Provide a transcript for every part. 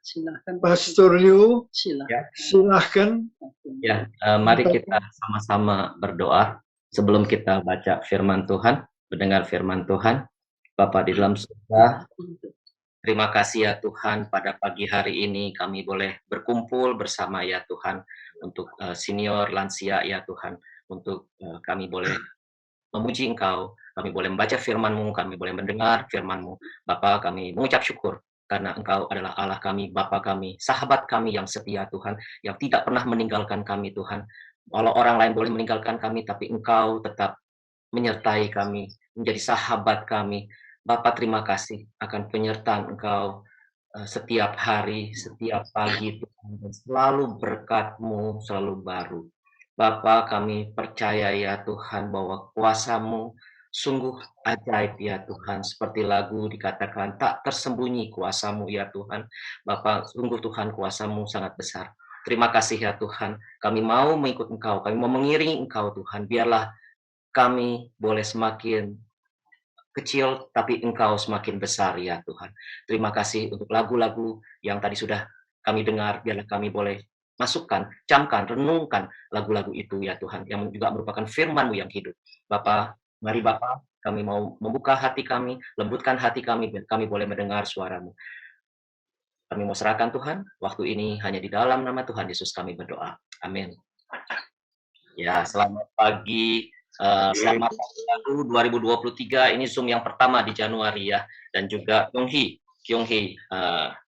Silakan. Pastor Liu, Ya. silahkan. Ya, mari kita sama-sama berdoa sebelum kita baca firman Tuhan, mendengar firman Tuhan. Bapa di dalam surga, terima kasih ya Tuhan, pada pagi hari ini kami boleh berkumpul bersama ya Tuhan, untuk senior lansia ya Tuhan, untuk kami boleh memuji Engkau, kami boleh membaca firman-Mu, kami boleh mendengar firman-Mu. Bapa, kami mengucap syukur karena Engkau adalah Allah kami, Bapa kami, sahabat kami yang setia Tuhan, yang tidak pernah meninggalkan kami Tuhan. Walau orang lain boleh meninggalkan kami, tapi Engkau tetap menyertai kami, menjadi sahabat kami. Bapa, terima kasih akan penyertaan Engkau setiap hari, setiap pagi Tuhan, dan selalu berkat-Mu selalu baru. Bapa, kami percaya ya Tuhan bahwa kuasa-Mu sungguh ajaib ya Tuhan, seperti lagu dikatakan, tak tersembunyi kuasa-Mu ya Tuhan. Bapa, sungguh Tuhan kuasa-Mu sangat besar. Terima kasih ya Tuhan, kami mau mengikut Engkau, kami mau mengiringi Engkau Tuhan, biarlah kami boleh semakin kecil, tapi Engkau semakin besar ya Tuhan. Terima kasih untuk lagu-lagu yang tadi sudah kami dengar, biarlah kami boleh masukkan, camkan, renungkan lagu-lagu itu ya Tuhan, yang juga merupakan firman-Mu yang hidup. Bapa, mari Bapa, kami mau membuka hati kami, lembutkan hati kami, biar kami boleh mendengar suara-Mu. Kami mau serahkan Tuhan, waktu ini hanya di dalam nama Tuhan Yesus kami berdoa. Amin. Ya, selamat pagi. Selamat tahun 2023, ini Zoom yang pertama di Januari ya, dan juga Kyung Hee,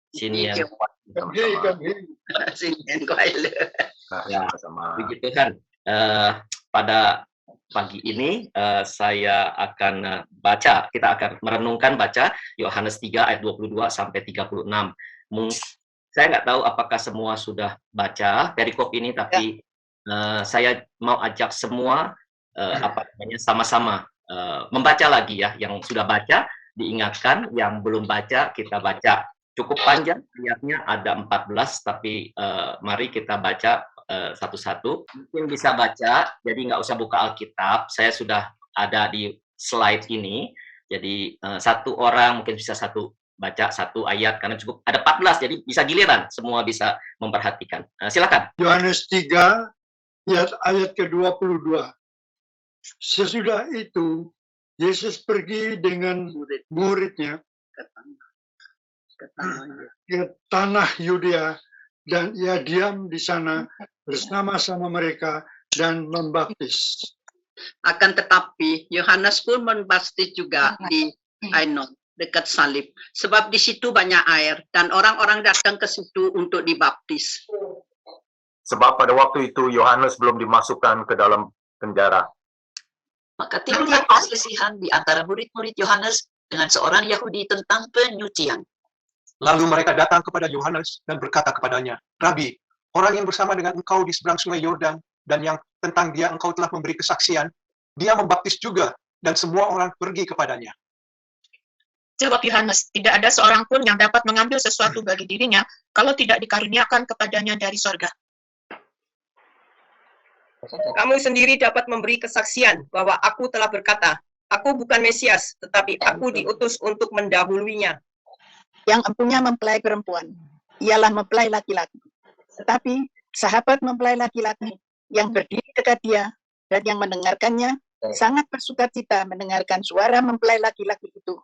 sini yang ya, puji Tuhan. Pada pagi ini saya akan kita akan merenungkan baca Yohanes 3 ayat 22 sampai 36. Saya nggak tahu apakah semua sudah baca perikop ini, tapi saya mau ajak semua sama-sama membaca lagi ya. Yang sudah baca diingatkan, yang belum baca kita baca. Cukup panjang, lihatnya ada 14, tapi mari kita baca satu-satu. Mungkin bisa baca, jadi nggak usah buka Alkitab. Saya sudah ada di slide ini, jadi satu orang mungkin bisa baca satu ayat, karena cukup ada 14, jadi bisa giliran, semua bisa memperhatikan. Silakan. Yohanes 3, ayat ke-22. Sesudah itu, Yesus pergi dengan muridnya ke tanah Yudea, dan ia diam di sana bersama-sama mereka dan membaptis. Akan tetapi Yohanes pun membaptis juga di Ainon, dekat salib, sebab di situ banyak air dan orang-orang datang ke situ untuk dibaptis. Sebab pada waktu itu Yohanes belum dimasukkan ke dalam penjara. Maka timbullah perselisihan di antara murid-murid Yohanes dengan seorang Yahudi tentang penyucian. Lalu mereka datang kepada Yohanes dan berkata kepadanya, Rabi, orang yang bersama dengan engkau di seberang sungai Yordan dan yang tentang dia engkau telah memberi kesaksian, dia membaptis juga dan semua orang pergi kepadanya. Jawab Yohanes, tidak ada seorang pun yang dapat mengambil sesuatu bagi dirinya kalau tidak dikaruniakan kepadanya dari sorga. Kamu sendiri dapat memberi kesaksian bahwa aku telah berkata, aku bukan Mesias, tetapi aku diutus untuk mendahuluinya. Yang empunya mempelai perempuan, ialah mempelai laki-laki. Tetapi sahabat mempelai laki-laki yang berdiri dekat dia dan yang mendengarkannya sangat bersukacita mendengarkan suara mempelai laki-laki itu.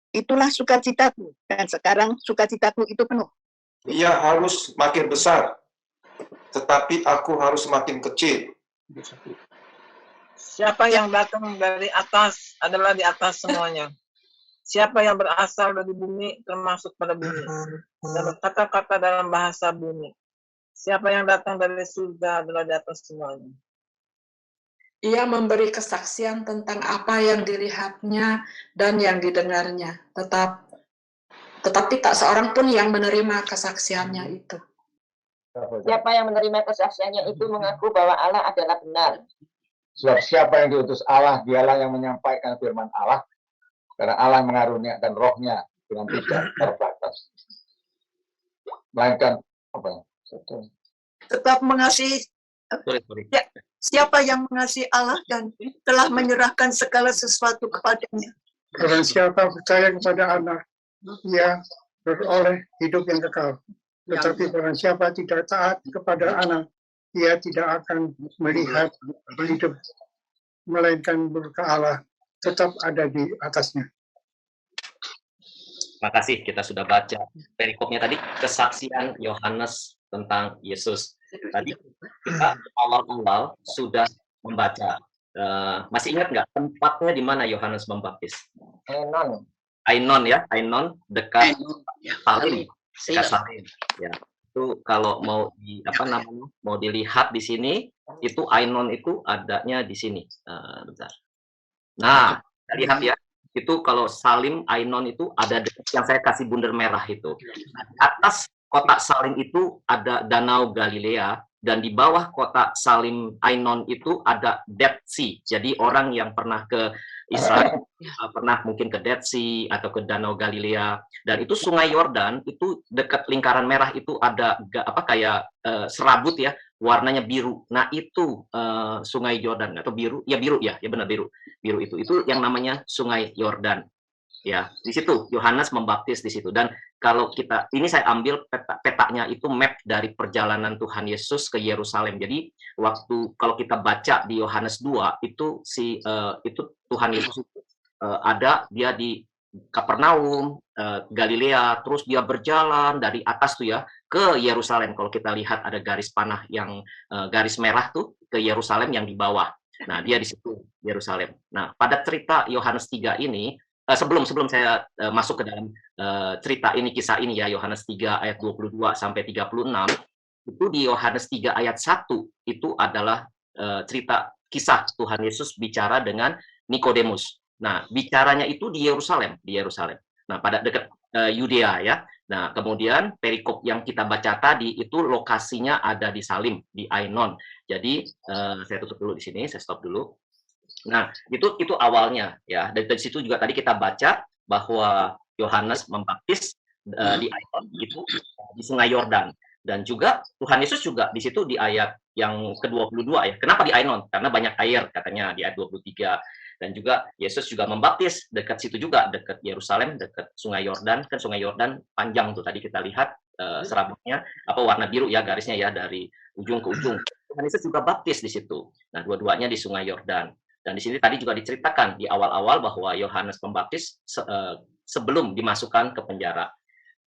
Itulah sukacitaku, dan sekarang sukacitaku itu penuh. Ia harus makin besar, tetapi aku harus makin kecil. Siapa yang datang dari atas adalah di atas semuanya. Siapa yang berasal dari bumi termasuk pada bumi. Dan kata-kata dalam bahasa bumi. Siapa yang datang dari surga adalah di atas semuanya. Ia memberi kesaksian tentang apa yang dilihatnya dan yang didengarnya. Tetapi tak seorang pun yang menerima kesaksiannya itu. Siapa yang menerima kesaksiannya itu mengaku bahwa Allah adalah benar. Sebab siapa yang diutus Allah, dialah yang menyampaikan firman Allah, karena Allah mengaruniakan rohnya dengan tidak terbatas. Melainkan apa? Tetap mengasihi. Ya, siapa yang mengasihi Allah dan telah menyerahkan segala sesuatu kepadanya. Barang siapa percaya kepada Anak, ia beroleh hidup yang kekal. Tetapi barang siapa tidak taat kepada anak, ia tidak akan melihat hidup, melainkan berkat Allah tetap ada di atasnya. Terima kasih, kita sudah baca perikopnya tadi, kesaksian Yohanes tentang Yesus. Tadi kita awal-awal sudah membaca. Masih ingat nggak tempatnya di mana Yohanes membaptis? Ainon ya, Ainon dekat Salim. Dekat Salim. Ya, itu kalau mau mau dilihat di sini, itu Ainon itu adanya di sini. Bentar. Nah, kita lihat ya. Itu kalau Salim Ainon itu ada yang saya kasih bundar merah itu. Atas kota Salim itu ada Danau Galilea, dan di bawah kota Salim Ainon itu ada Dead Sea. Jadi orang yang pernah ke Israel pernah mungkin ke Dead Sea atau ke Danau Galilea, dan itu Sungai Yordan itu dekat lingkaran merah itu ada kayak serabut ya, warnanya biru. Nah itu Sungai Yordan atau biru ya, benar biru itu yang namanya Sungai Yordan ya. Di situ Yohanes membaptis di situ. Dan kalau kita ini saya ambil petanya itu map dari perjalanan Tuhan Yesus ke Yerusalem. Jadi waktu kalau kita baca di Yohanes 2 itu itu Tuhan Yesus ada dia di Kapernaum, Galilea, terus dia berjalan dari atas tuh ya ke Yerusalem. Kalau kita lihat ada garis panah yang garis merah tuh ke Yerusalem yang di bawah. Nah, dia di situ Yerusalem. Nah, pada cerita Yohanes 3 ini sebelum saya masuk ke dalam cerita ini, kisah ini ya, Yohanes 3 ayat 22 sampai 36, itu di Yohanes 3 ayat 1 itu adalah cerita kisah Tuhan Yesus bicara dengan Nikodemus. Nah, bicaranya itu di Yerusalem. Nah, pada dekat Yudea ya. Nah, kemudian perikop yang kita baca tadi itu lokasinya ada di Salim, di Ainon. Jadi saya tutup dulu di sini, saya stop dulu. Nah, itu awalnya ya. Dan dari situ juga tadi kita baca bahwa Yohanes membaptis di Ainon itu di Sungai Yordan. Dan juga Tuhan Yesus juga di situ di ayat yang ke-22 ya. Kenapa di Ainon? Karena banyak air katanya di ayat 23. Dan juga Yesus juga membaptis dekat situ juga, dekat Yerusalem, dekat Sungai Yordan. Kan Sungai Yordan panjang tuh tadi kita lihat serabutnya warna biru ya garisnya ya dari ujung ke ujung. Tuhan Yesus juga baptis di situ. Nah, dua-duanya di Sungai Yordan. Dan di sini tadi juga diceritakan di awal-awal bahwa Yohanes Pembaptis sebelum dimasukkan ke penjara.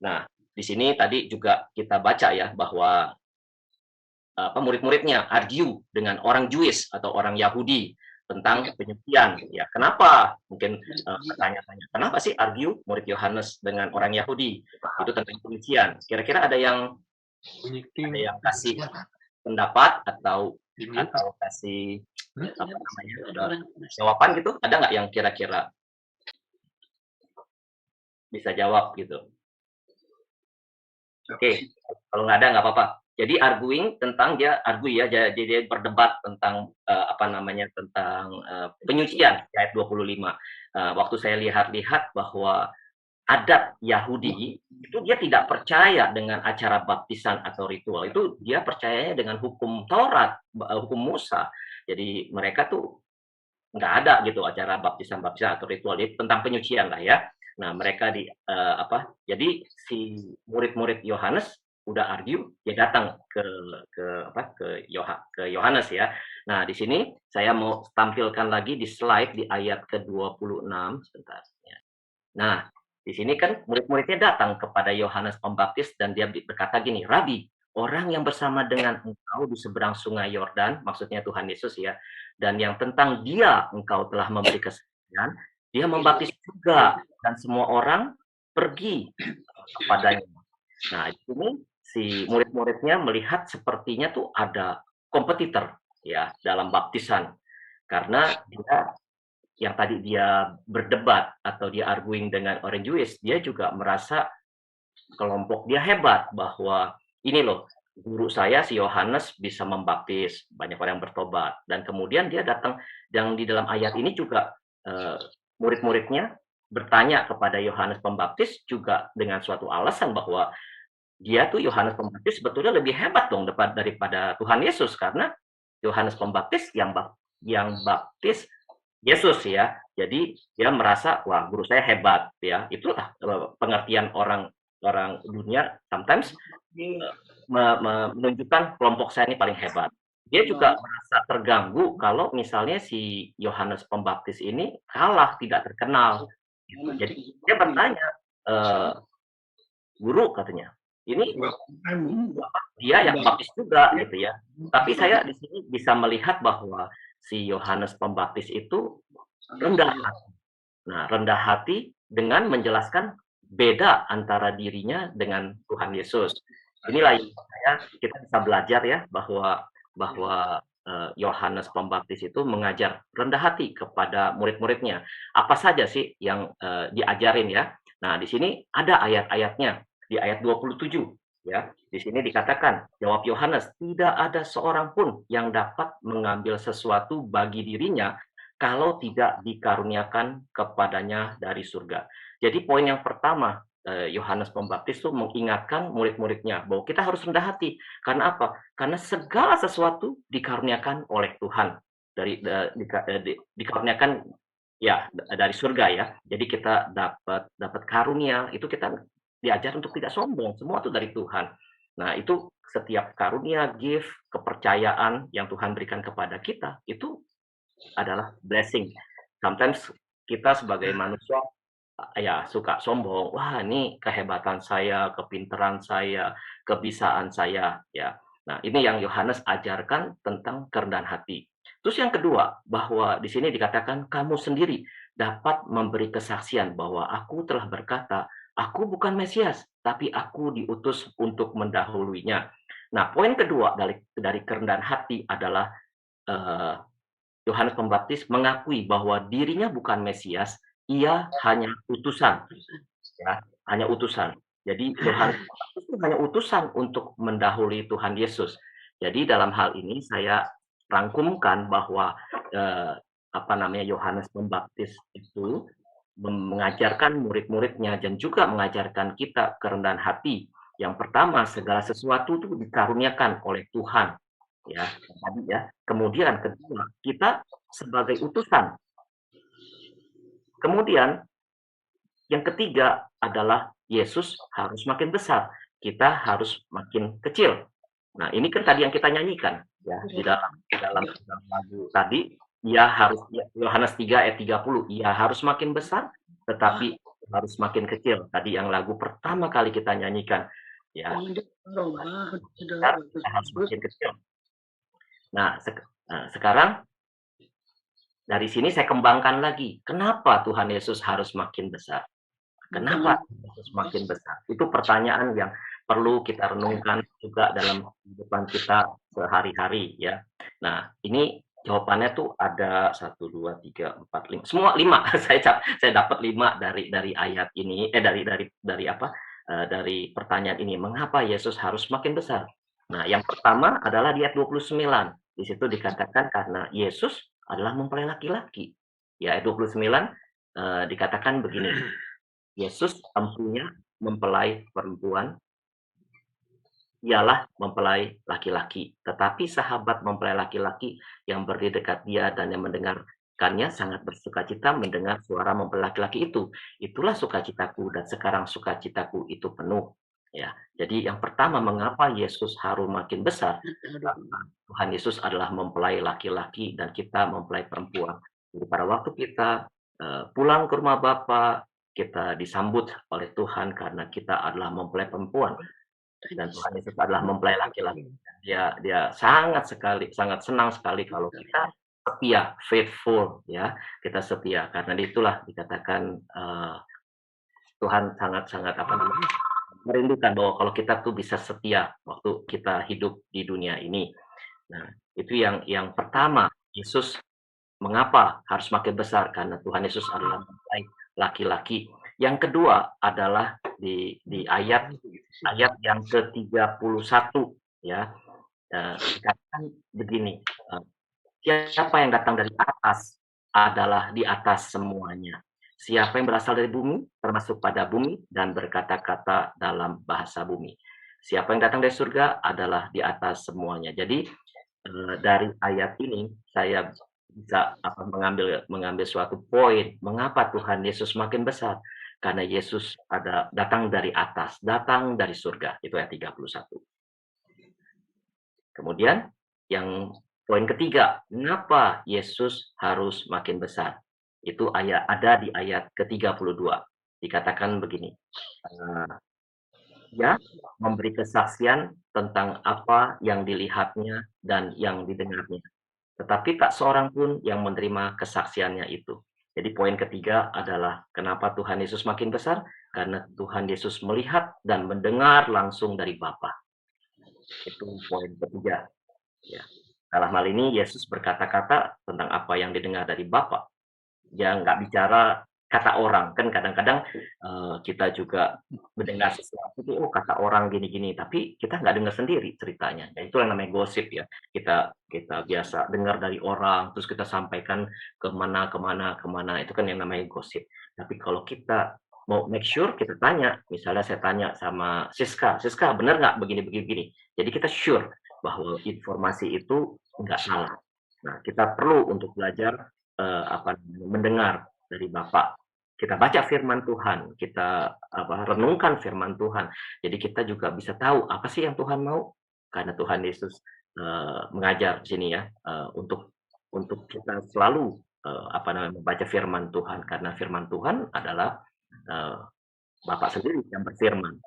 Nah, di sini tadi juga kita baca ya bahwa murid-muridnya argue dengan orang Jewish atau orang Yahudi tentang penyucian. Ya, kenapa? Mungkin bertanya-tanya, kenapa sih argue murid Yohanes dengan orang Yahudi itu tentang penyucian? Kira-kira ada yang kasih pendapat atau kasih jawaban gitu? Ada nggak yang kira-kira bisa jawab gitu? Oke, kalau nggak ada nggak apa-apa. Jadi arguing tentang jadi dia berdebat tentang tentang penyucian ayat 25. Waktu saya lihat bahwa adat Yahudi itu dia tidak percaya dengan acara baptisan atau ritual. Itu dia percayanya dengan hukum Taurat, hukum Musa. Jadi mereka tuh nggak ada gitu acara baptisan atau ritual. Jadi tentang penyucian lah ya. Nah, mereka jadi si murid-murid Yohanes udah argue, dia datang ke Yohanes ya. Nah, di sini saya mau tampilkan lagi di slide di ayat ke-26 sebentar. Nah, di sini kan murid-muridnya datang kepada Yohanes Pembaptis dan dia berkata gini, "Rabi, orang yang bersama dengan engkau di seberang Sungai Yordan," maksudnya Tuhan Yesus ya, "dan yang tentang dia engkau telah memberi kesaksian, dia membaptis juga dan semua orang pergi kepadanya." Nah, di sini si murid-muridnya melihat sepertinya tuh ada kompetitor ya dalam baptisan, karena dia yang tadi dia berdebat atau dia arguing dengan orang Jewish, dia juga merasa kelompok dia hebat bahwa ini loh guru saya si Yohanes bisa membaptis, banyak orang yang bertobat, dan kemudian dia datang yang di dalam ayat ini juga murid-muridnya bertanya kepada Yohanes Pembaptis juga dengan suatu alasan bahwa dia tuh Yohanes Pembaptis sebetulnya lebih hebat dong daripada Tuhan Yesus, karena Yohanes Pembaptis yang baptis Yesus ya. Jadi dia merasa wah guru saya hebat ya. Itulah pengertian orang dunia sometimes menunjukkan kelompok saya ini paling hebat. Dia juga merasa terganggu kalau misalnya si Yohanes Pembaptis ini kalah, tidak terkenal. Gitu. Jadi dia bertanya, guru katanya, ini dia yang baptis juga gitu ya. Tapi saya di sini bisa melihat bahwa si Yohanes Pembaptis itu rendah hati. Nah, rendah hati dengan menjelaskan beda antara dirinya dengan Tuhan Yesus. Inilah yang kita bisa belajar ya bahwa Yohanes Pembaptis itu mengajar rendah hati kepada murid-muridnya. Apa saja sih yang diajarin ya? Nah, di sini ada ayat-ayatnya di ayat 27 ya. Di sini dikatakan, jawab Yohanes, tidak ada seorang pun yang dapat mengambil sesuatu bagi dirinya kalau tidak dikaruniakan kepadanya dari surga. Jadi poin yang pertama, Yohanes Pembaptis itu mengingatkan murid-muridnya bahwa kita harus rendah hati. Karena apa? Karena segala sesuatu dikaruniakan oleh Tuhan. Dikaruniakan ya dari surga ya. Jadi kita dapat karunia, itu kita diajar untuk tidak sombong. Semua itu dari Tuhan. Nah, itu setiap karunia, gift, kepercayaan yang Tuhan berikan kepada kita, itu adalah blessing. Sometimes kita sebagai manusia ya suka sombong, wah ini kehebatan saya, kepintaran saya, kebisaan saya ya. Nah, ini yang Yohanes ajarkan tentang kerendahan hati. Terus yang kedua, bahwa di sini dikatakan kamu sendiri dapat memberi kesaksian bahwa aku telah berkata, aku bukan Mesias, tapi aku diutus untuk mendahuluinya. Nah, poin kedua dari kerendahan hati adalah Yohanes Pembaptis mengakui bahwa dirinya bukan Mesias, ia hanya utusan, ya, hanya utusan. Jadi Yohanes Pembaptis itu hanya utusan untuk mendahului Tuhan Yesus. Jadi dalam hal ini saya rangkumkan bahwa Yohanes Pembaptis itu mengajarkan murid-muridnya dan juga mengajarkan kita kerendahan hati. Yang pertama, segala sesuatu itu dikaruniakan oleh Tuhan. Ya, tadi ya. Kemudian kedua, kita sebagai utusan. Kemudian yang ketiga adalah Yesus harus makin besar, kita harus makin kecil. Nah, ini kan tadi yang kita nyanyikan ya di dalam lagu tadi, Yohanes 3 ayat 30, ia harus makin besar tetapi harus makin kecil. Tadi yang lagu pertama kali kita nyanyikan ya. Kita harus makin kecil. Nah, sekarang dari sini saya kembangkan lagi. Kenapa Tuhan Yesus harus makin besar? Kenapa Yesus makin besar? Itu pertanyaan yang perlu kita renungkan juga dalam kehidupan kita sehari-hari ya. Nah, ini jawabannya tuh ada 1, 2, 3, 4, 5. Semua 5. Saya dapat 5 dari ayat ini, dari pertanyaan ini. Mengapa Yesus harus makin besar? Nah, yang pertama adalah di ayat 29. Di situ dikatakan karena Yesus adalah mempelai laki-laki. Ya, ayat 29 dikatakan begini. Yesus empunya mempelai perempuan, ialah mempelai laki-laki. Tetapi sahabat mempelai laki-laki yang berdiri dekat dia dan yang mendengarkannya sangat bersukacita mendengar suara mempelai laki-laki itu. Itulah sukacitaku dan sekarang sukacitaku itu penuh. Ya, jadi yang pertama, mengapa Yesus harus makin besar? Karena Tuhan Yesus adalah mempelai laki-laki dan kita mempelai perempuan. Jadi pada waktu kita pulang ke rumah Bapa, kita disambut oleh Tuhan karena kita adalah mempelai perempuan dan Tuhan Yesus adalah mempelai laki-laki. Dia sangat senang sekali kalau kita setia, faithful ya, kita setia. Karena itulah dikatakan Tuhan sangat merindukan bahwa kalau kita tuh bisa setia waktu kita hidup di dunia ini. Nah, itu yang pertama, Yesus mengapa harus makin besar? Karena Tuhan Yesus adalah mempelai laki-laki. Yang kedua adalah di ayat yang ke-31 ya. Dikatakan begini, siapa yang datang dari atas adalah di atas semuanya. Siapa yang berasal dari bumi, termasuk pada bumi, dan berkata-kata dalam bahasa bumi. Siapa yang datang dari surga adalah di atas semuanya. Jadi dari ayat ini saya bisa mengambil suatu poin mengapa Tuhan Yesus makin besar. karena Yesus datang dari atas, datang dari surga. Itu ayat 31. Kemudian yang poin ketiga, mengapa Yesus harus makin besar? Itu ada di ayat ke-32. Dikatakan begini, dia memberi kesaksian tentang apa yang dilihatnya dan yang didengarnya. Tetapi tak seorang pun yang menerima kesaksiannya itu. Jadi poin ketiga adalah kenapa Tuhan Yesus makin besar? Karena Tuhan Yesus melihat dan mendengar langsung dari Bapa. Itu poin ketiga. Ya. Dalam hal ini Yesus berkata-kata tentang apa yang didengar dari Bapa. Dia nggak bicara kata orang. Kan kadang-kadang kita juga mendengar sesuatu, oh kata orang gini-gini, tapi kita nggak dengar sendiri ceritanya. Ya, itu yang namanya gosip ya. Kita biasa dengar dari orang, terus kita sampaikan kemana, itu kan yang namanya gosip. Tapi kalau kita mau make sure, kita tanya, misalnya saya tanya sama Siska, benar nggak begini-begini? Jadi kita sure bahwa informasi itu nggak salah. Nah, kita perlu untuk belajar mendengar dari Bapak. Kita baca firman Tuhan, kita renungkan firman Tuhan. Jadi kita juga bisa tahu apa sih yang Tuhan mau. Karena Tuhan Yesus mengajar di sini ya untuk kita selalu membaca firman Tuhan, karena firman Tuhan adalah Bapak sendiri yang berfirman.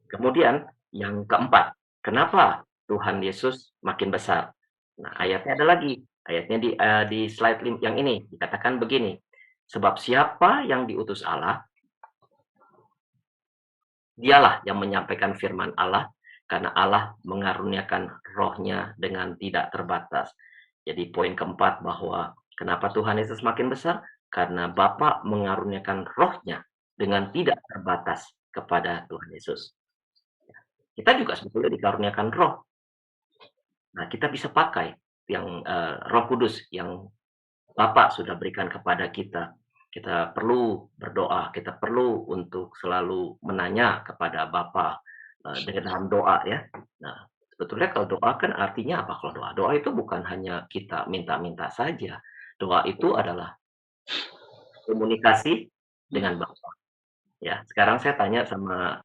Kemudian yang keempat, kenapa Tuhan Yesus makin besar? Nah, ayatnya ada lagi. Ayatnya di slide yang ini dikatakan begini. Sebab siapa yang diutus Allah, dialah yang menyampaikan firman Allah, karena Allah mengaruniakan rohnya dengan tidak terbatas. Jadi poin keempat bahwa kenapa Tuhan Yesus makin besar? Karena Bapa mengaruniakan rohnya dengan tidak terbatas kepada Tuhan Yesus. Kita juga sebetulnya dikaruniakan roh. Nah, kita bisa pakai yang Roh Kudus yang Bapak sudah berikan kepada kita. Kita perlu berdoa, kita perlu untuk selalu menanya kepada Bapa dengan dalam doa ya. Nah, sebetulnya kalau doa kan artinya apa kalau doa? Doa itu bukan hanya kita minta-minta saja. Doa itu adalah komunikasi dengan Bapa. Ya, sekarang saya tanya sama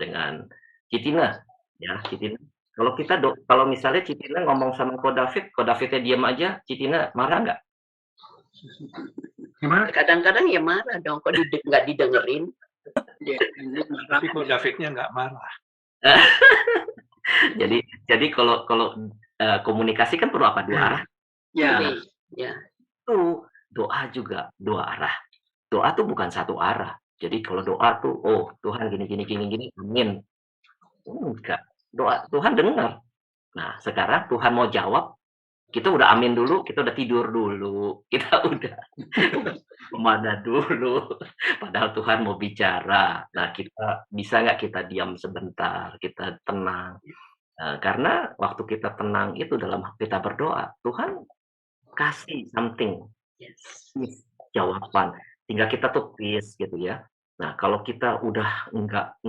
dengan Citina, ya Citina. Kalau misalnya Citina ngomong sama Ko Davidnya diam aja, Citina marah nggak? Kadang-kadang ya marah dong, kok nggak didengerin. Tapi Ko Davidnya nggak marah. jadi kalau komunikasi kan perlu apa? Dua arah. Ya, Nah, ya. Itu doa juga dua arah. Doa tuh bukan satu arah. Jadi kalau doa tuh, oh Tuhan gini, amin. Enggak. Doa Tuhan dengar. Nah, sekarang Tuhan mau jawab, kita udah amin dulu, kita udah tidur dulu, kita udah kemana dulu. Padahal Tuhan mau bicara. Nah, kita bisa nggak kita diam sebentar, kita tenang. Karena waktu kita tenang itu dalam kita berdoa, Tuhan kasih something, jawaban. Tinggal kita tuh peace gitu ya. Nah, kalau kita udah enggak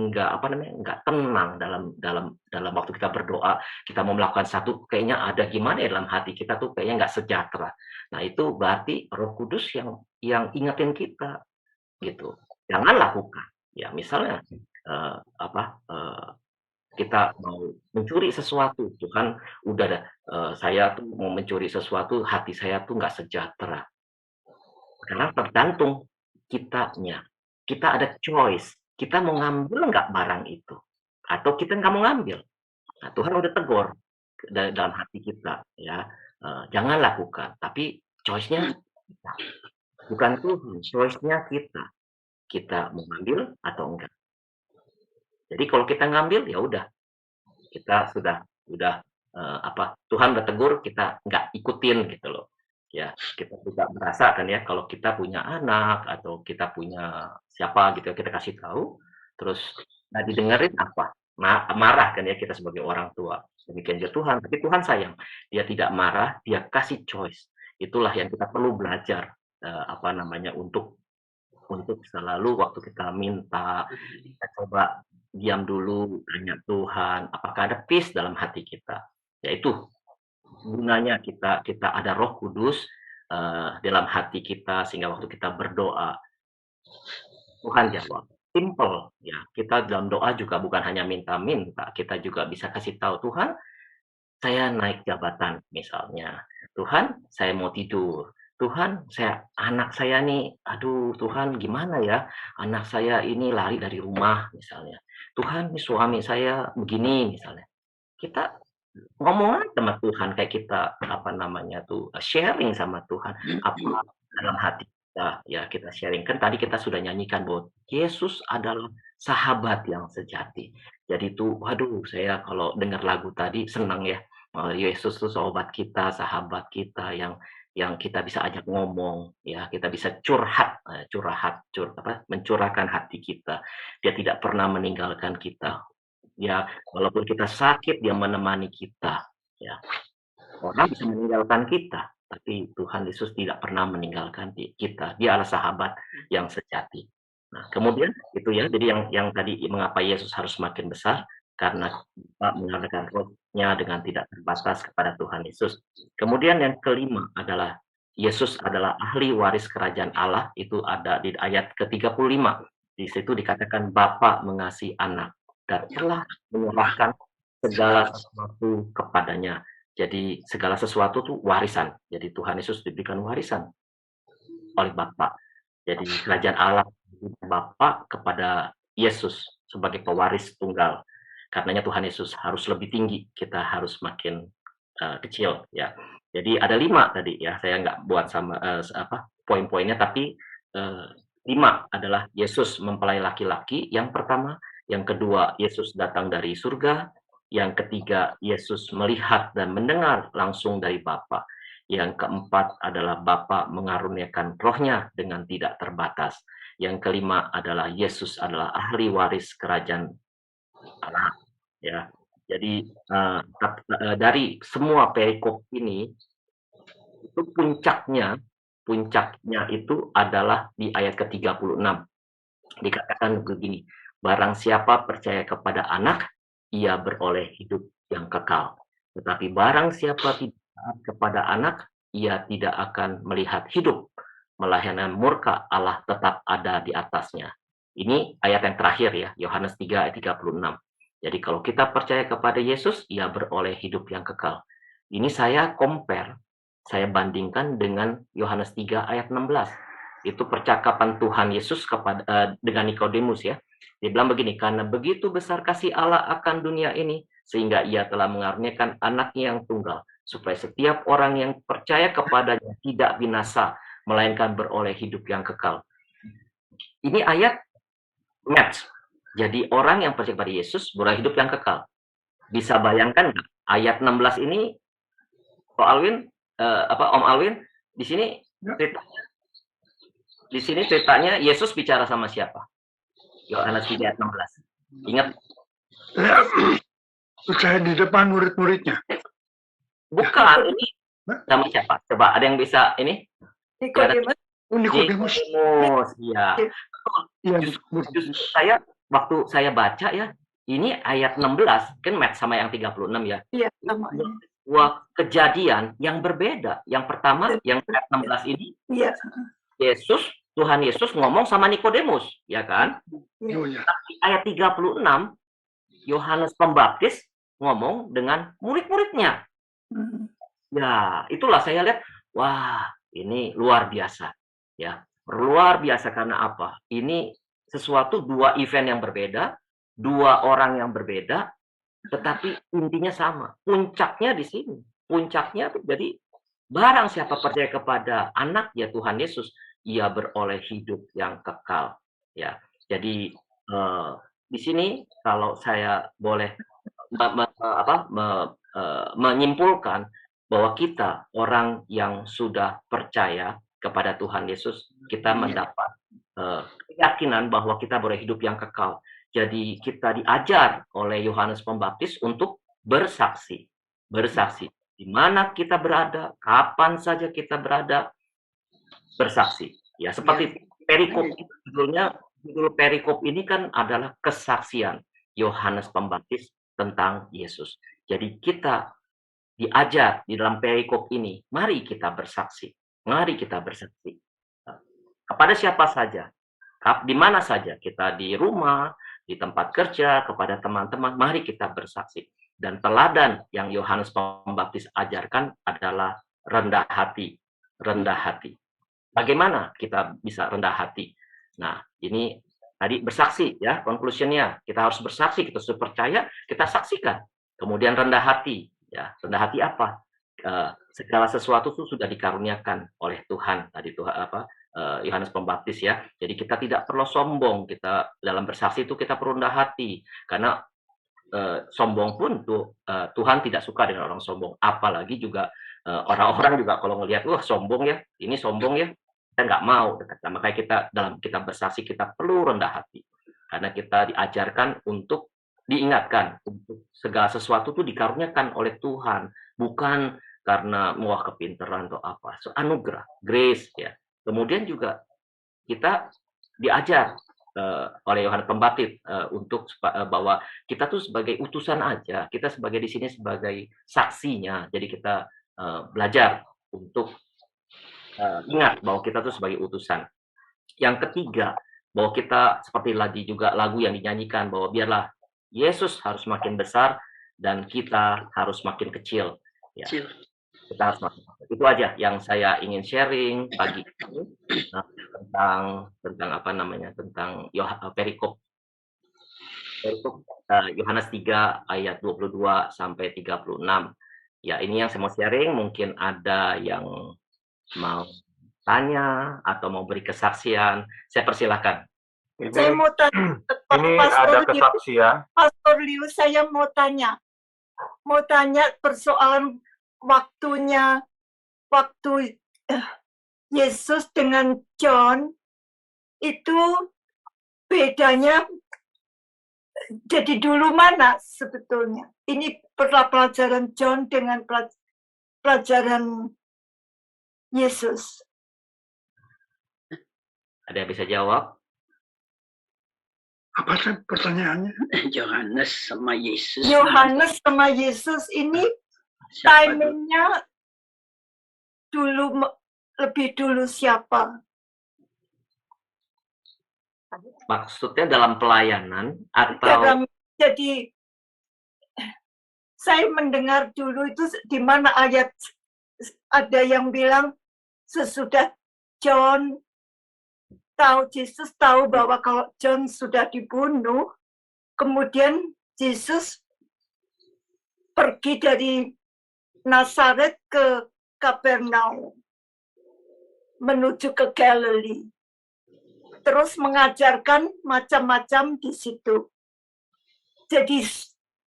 tenang dalam waktu kita berdoa, kita mau melakukan satu, kayaknya ada gimana ya dalam hati kita tuh kayaknya nggak sejahtera. Nah, itu berarti Roh Kudus yang ingetin kita gitu. Jangan lakukan. Ya, misalnya kita mau mencuri sesuatu, Tuhan udah saya tuh mau mencuri sesuatu, hati saya tuh nggak sejahtera. Karena tergantung kitanya. Kita ada choice. Kita mau ngambil nggak barang itu? Atau kita nggak mau ngambil? Nah, Tuhan udah tegur dalam hati kita. Ya, jangan lakukan. Tapi choice-nya kita. Bukan Tuhan, choice-nya kita. Kita mau ngambil atau enggak. Jadi kalau kita ngambil, ya udah. Kita sudah Tuhan udah tegur, kita nggak ikutin gitu loh. Ya, kita juga merasakan ya kalau kita punya anak atau kita punya siapa gitu kita kasih tahu terus nggak didengerin apa marah kan ya kita sebagai orang tua. Demikian juga Tuhan, tapi Tuhan sayang, dia tidak marah, dia kasih choice. Itulah yang kita perlu belajar untuk selalu waktu kita minta, kita coba diam dulu, tanya Tuhan apakah ada peace dalam hati kita. Yaitu gunanya kita ada Roh Kudus dalam hati kita, sehingga waktu kita berdoa Tuhan jawab. Simple ya. Kita dalam doa juga bukan hanya minta-minta, kita juga bisa kasih tahu Tuhan, saya naik jabatan misalnya. Tuhan, saya mau tidur. Tuhan, anak saya nih, aduh Tuhan gimana ya? Anak saya ini lari dari rumah misalnya. Tuhan, ini suami saya begini misalnya. Kita ngomong aja sama Tuhan kayak kita sharing sama Tuhan apa dalam hati kita, ya kita sharing. Kan tadi kita sudah nyanyikan bahwa Yesus adalah sahabat yang sejati. Jadi tuh, waduh, saya kalau dengar lagu tadi senang ya. Yesus tuh sahabat kita yang kita bisa ajak ngomong, ya kita bisa mencurahkan hati kita. Dia tidak pernah meninggalkan kita. Ya, walaupun kita sakit, dia menemani kita. Ya, orang bisa meninggalkan kita, tapi Tuhan Yesus tidak pernah meninggalkan kita. Dia adalah sahabat yang sejati. Nah, kemudian itu ya, jadi yang tadi mengapa Yesus harus makin besar, karena kita mengalirkan rohnya dengan tidak terbatas kepada Tuhan Yesus. Kemudian yang kelima adalah Yesus adalah ahli waris kerajaan Allah. Itu ada di ayat ke-35. Di situ dikatakan Bapa mengasihi anak dan telah menyerahkan segala sesuatu kepadanya. Jadi segala sesuatu itu warisan. Jadi Tuhan Yesus diberikan warisan oleh Bapa. Jadi kerajaan Allah Bapa kepada Yesus sebagai pewaris tunggal. Karenanya Tuhan Yesus harus lebih tinggi, kita harus makin kecil ya. Jadi ada 5 tadi ya, saya nggak buat sama poin-poinnya, tapi 5 adalah Yesus mempelai laki-laki yang pertama. Yang kedua, Yesus datang dari surga. Yang ketiga, Yesus melihat dan mendengar langsung dari Bapa. Yang keempat adalah Bapa mengaruniakan rohnya dengan tidak terbatas. Yang kelima adalah Yesus adalah ahli waris kerajaan Allah. Ya, jadi dari semua perikop ini, itu puncaknya itu adalah di ayat ke-36. Dikatakan begini, barang siapa percaya kepada anak, ia beroleh hidup yang kekal. Tetapi barang siapa tidak taat kepada anak, ia tidak akan melihat hidup, melainkan murka Allah tetap ada di atasnya. Ini ayat yang terakhir ya, Yohanes 3 ayat 36. Jadi kalau kita percaya kepada Yesus, ia beroleh hidup yang kekal. Ini saya bandingkan dengan Yohanes 3 ayat 16. Itu percakapan Tuhan Yesus dengan Nikodemus ya. Dia bilang begini, karena begitu besar kasih Allah akan dunia ini, sehingga ia telah mengaruniakan anaknya yang tunggal, supaya setiap orang yang percaya kepadanya tidak binasa, melainkan beroleh hidup yang kekal. Ini ayat match. Jadi orang yang percaya kepada Yesus beroleh hidup yang kekal. Bisa bayangkan nggak? Ayat 16 ini, Om Alwin, di sini ceritanya Yesus bicara sama siapa? Yohanes 3 ayat 16. Ingat? Saya di depan murid-muridnya. Bukan, ini sama siapa? Coba ada yang bisa ini? Nikodemus. Iya. Justru waktu saya baca ya, ini ayat 16 kan match sama yang 36 ya. Iya, sama. Dua kejadian yang berbeda. Yang pertama, yang ayat 16 ini, Tuhan Yesus ngomong sama Nikodemus, ya kan? Tapi ayat 36, Yohanes Pembaptis ngomong dengan murid-muridnya. Ya, itulah saya lihat, wah, ini luar biasa. Ya, luar biasa karena apa? Ini sesuatu 2 event yang berbeda, 2 orang yang berbeda, tetapi intinya sama. Puncaknya di sini. Puncaknya tuh jadi barang siapa percaya kepada anak ya Tuhan Yesus, ia beroleh hidup yang kekal. Ya, jadi di sini kalau saya boleh menyimpulkan bahwa kita orang yang sudah percaya kepada Tuhan Yesus, kita mendapat keyakinan bahwa kita beroleh hidup yang kekal. Jadi kita diajar oleh Yohanes Pembaptis untuk bersaksi. Di mana kita berada, kapan saja kita berada, bersaksi. Ya, seperti perikop judul perikop ini kan adalah kesaksian Yohanes Pembaptis tentang Yesus. Jadi kita diajar di dalam perikop ini, mari kita bersaksi. Mari kita bersaksi. Kepada siapa saja? Di mana saja, kita di rumah, di tempat kerja, kepada teman-teman, mari kita bersaksi. Dan teladan yang Yohanes Pembaptis ajarkan adalah rendah hati. Rendah hati. Bagaimana kita bisa rendah hati? Nah, ini tadi bersaksi ya, conclusion-nya. Kita harus bersaksi, kita harus percaya, kita saksikan. Kemudian rendah hati. Ya, rendah hati apa? Segala sesuatu itu sudah dikaruniakan oleh Tuhan. Tadi Tuhan Yohanes Pembaptis ya. Jadi kita tidak perlu sombong. Kita dalam bersaksi itu kita perlu rendah hati. Karena sombong pun Tuhan tidak suka dengan orang sombong. Apalagi juga orang-orang juga kalau ngelihat, wah sombong ya, ini sombong ya, kita nggak mau dekat. Nah, makanya kita bersaksi kita perlu rendah hati. Karena kita diajarkan untuk diingatkan untuk segala sesuatu itu dikaruniakan oleh Tuhan, bukan karena wah kepintaran atau apa. So, anugerah, grace ya. Kemudian juga kita diajar oleh Yohanes Pembaptis untuk bahwa kita tuh sebagai utusan aja, kita sebagai di sini sebagai saksinya. Jadi kita belajar untuk ingat bahwa kita tuh sebagai utusan. Yang ketiga, bahwa kita seperti lagi juga lagu yang dinyanyikan bahwa biarlah Yesus harus makin besar dan kita harus makin kecil. Ya. Kita harus makin kecil. Itu aja yang saya ingin sharing pagi ini tentang apa namanya, tentang perikop Yohanes 3 ayat 22 sampai 36. Ya, ini yang saya mau sharing. Mungkin ada yang mau tanya atau mau beri kesaksian, saya persilahkan. Saya mau tanya, Ini ada kesaksian. Pastor Liu, saya mau tanya persoalan waktu Yesus dengan John itu bedanya jadi dulu mana sebetulnya? Ini pelajaran John dengan pelajaran Yesus. Ada yang bisa jawab? Apa pertanyaannya? Yohanes sama Yesus. Yohanes sama Yesus ini timingnya lebih dulu siapa? Maksudnya dalam pelayanan atau jadi saya mendengar dulu itu di mana ayat ada yang bilang sesudah John Yesus tahu bahwa kalau John sudah dibunuh, kemudian Yesus pergi dari Nazaret ke Kapernaum menuju ke Galilee. Terus mengajarkan macam-macam di situ. Jadi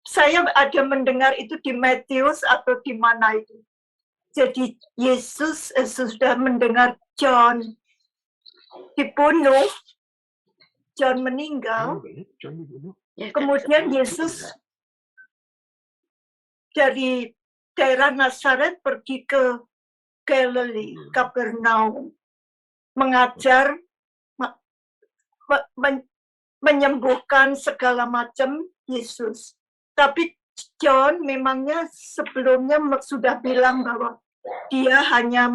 saya ada mendengar itu di Matius atau di mana itu. Jadi Yesus sudah mendengar John dibunuh, John meninggal, kemudian Yesus dari daerah Nazaret pergi ke Galilee, Kapernaum, mengajar, menyembuhkan segala macam Yesus. Tapi John memangnya sebelumnya sudah bilang bahwa dia hanya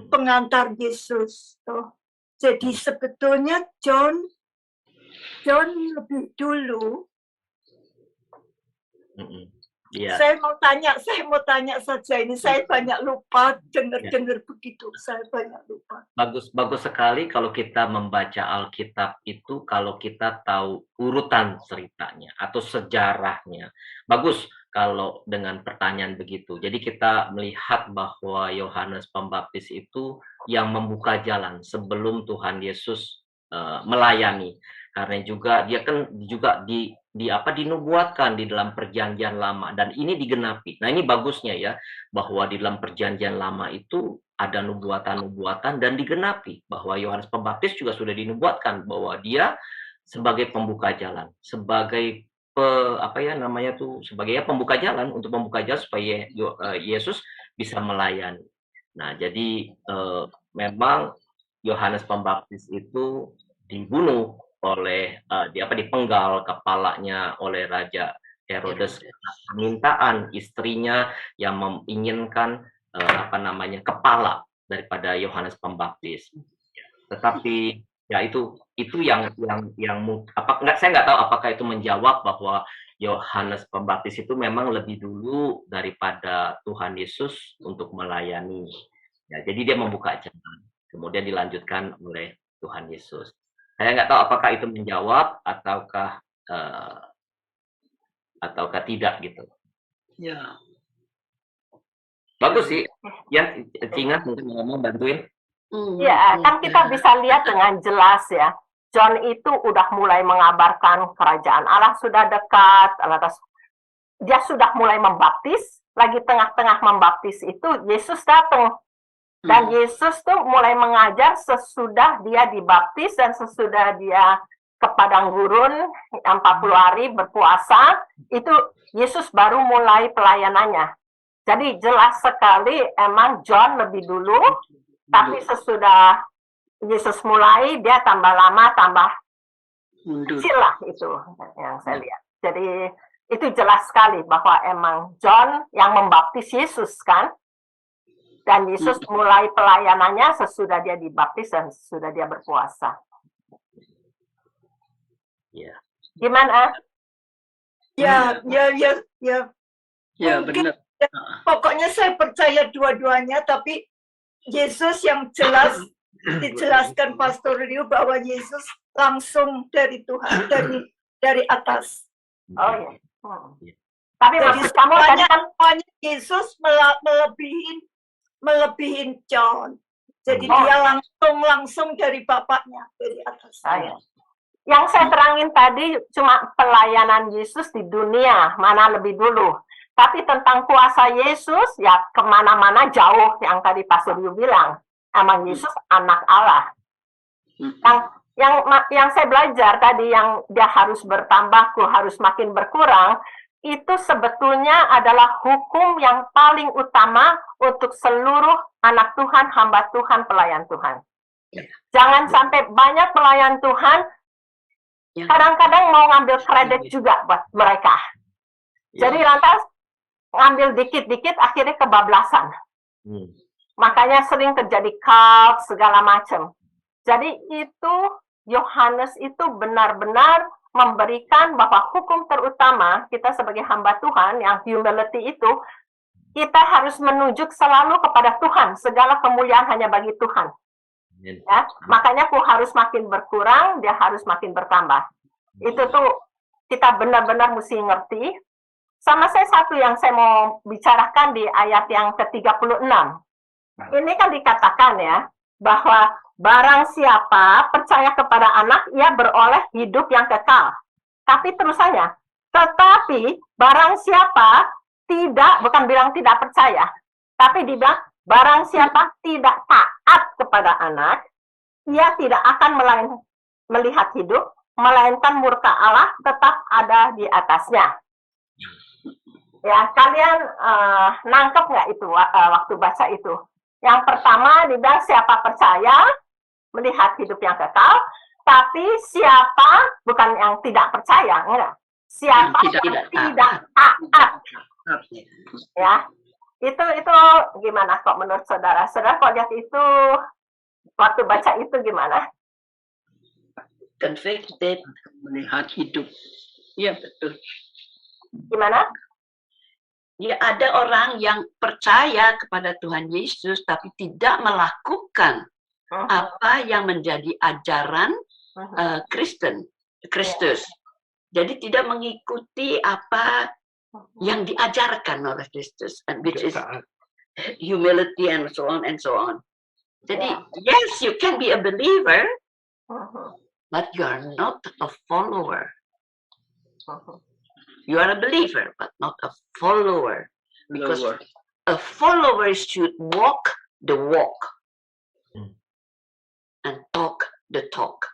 pengantar Yesus. Jadi sebetulnya John lebih dulu. Yeah. Saya mau tanya saja ini. Saya banyak lupa dengar begitu. Saya banyak lupa. Bagus sekali kalau kita membaca Alkitab itu, kalau kita tahu urutan ceritanya atau sejarahnya. Bagus kalau dengan pertanyaan begitu. Jadi kita melihat bahwa Yohanes Pembaptis itu yang membuka jalan sebelum Tuhan Yesus melayani. Karena juga dia kan juga dinubuatkan di dalam perjanjian lama dan ini digenapi. Nah, ini bagusnya ya, bahwa di dalam perjanjian lama itu ada nubuatan-nubuatan dan digenapi, bahwa Yohanes Pembaptis juga sudah dinubuatkan bahwa dia sebagai pembuka jalan, sebagai sebagai pembuka jalan untuk membuka jalan supaya Yesus bisa melayani. Nah, jadi memang Yohanes Pembaptis itu dibunuh oleh dipenggal kepalanya oleh Raja Herodes, permintaan istrinya yang menginginkan kepala daripada Yohanes Pembaptis. Tetapi Ya itu yang saya nggak tahu apakah itu menjawab bahwa Yohanes Pembaptis itu memang lebih dulu daripada Tuhan Yesus untuk melayani. Ya, jadi dia membuka jalan, kemudian dilanjutkan oleh Tuhan Yesus. Saya nggak tahu apakah itu menjawab ataukah tidak gitu. Ya. Bagus sih. Ya, ingat mungkin ngomong bantuin. Ya, kan kita bisa lihat dengan jelas ya. John itu udah mulai mengabarkan kerajaan Allah sudah dekat, lantas dia sudah mulai membaptis, lagi tengah-tengah membaptis itu Yesus datang. Dan Yesus tuh mulai mengajar sesudah dia dibaptis dan sesudah dia ke padang gurun 40 hari berpuasa, itu Yesus baru mulai pelayanannya. Jadi jelas sekali emang John lebih dulu, tapi sesudah Yesus mulai, dia tambah lama, tambah kecil lah itu yang saya lihat. Jadi itu jelas sekali bahwa emang John yang membaptis Yesus kan, dan Yesus mulai pelayanannya sesudah dia dibaptis dan sesudah dia berpuasa. Ya. Gimana? Ya, benar. Pokoknya saya percaya dua-duanya, tapi Yesus yang jelas dijelaskan Pastor Liu bahwa Yesus langsung dari Tuhan, dari atas. Oh ya. Tapi maksud kamu tadi kan Yesus melebihin John. Jadi dia langsung dari bapaknya, dari atas. Yang saya terangin tadi cuma pelayanan Yesus di dunia, mana lebih dulu. Tapi tentang kuasa Yesus, ya kemana-mana jauh yang tadi Pastor Yu bilang. Emang Yesus anak Allah. Yang saya belajar tadi, yang dia harus bertambah, harus makin berkurang, itu sebetulnya adalah hukum yang paling utama untuk seluruh anak Tuhan, hamba Tuhan, pelayan Tuhan. Jangan sampai banyak pelayan Tuhan, kadang-kadang mau ngambil kredit juga buat mereka. Jadi lantas ngambil dikit-dikit akhirnya kebablasan. Makanya sering terjadi cult segala macam. Jadi itu Yohanes itu benar-benar memberikan bahwa hukum terutama kita sebagai hamba Tuhan yang humility itu, kita harus menunjuk selalu kepada Tuhan. Segala kemuliaan hanya bagi Tuhan. Ya, makanya harus makin berkurang, dia harus makin bertambah. Itu tuh kita benar-benar mesti ngerti. Sama saya satu yang saya mau bicarakan di ayat yang ke-36. Ini kan dikatakan ya, bahwa barang siapa percaya kepada anak, ia beroleh hidup yang kekal. Tapi terusannya, tetapi barang siapa tidak, bukan bilang tidak percaya, tapi dibilang barang siapa tidak taat kepada anak, ia tidak akan melihat hidup, melainkan murka Allah tetap ada di atasnya. Ya, kalian nangkep nggak itu waktu baca itu? Yang pertama dibilang siapa percaya melihat hidup yang kekal, tapi siapa bukan yang tidak percaya, enggak. Siapa yang tidak taat. Ya. Itu gimana kok menurut saudara? Saudara kok lihat itu waktu baca itu gimana? Convicted, melihat hidup. Iya, betul. Gimana? Ya, ada orang yang percaya kepada Tuhan Yesus tapi tidak melakukan apa yang menjadi ajaran Kristus. Jadi tidak mengikuti apa yang diajarkan oleh Kristus, which is humility and so on and so on. Jadi, yes, you can be a believer, but you are not a follower. You are a believer, but not a follower. Because a follower should walk the walk and talk the talk.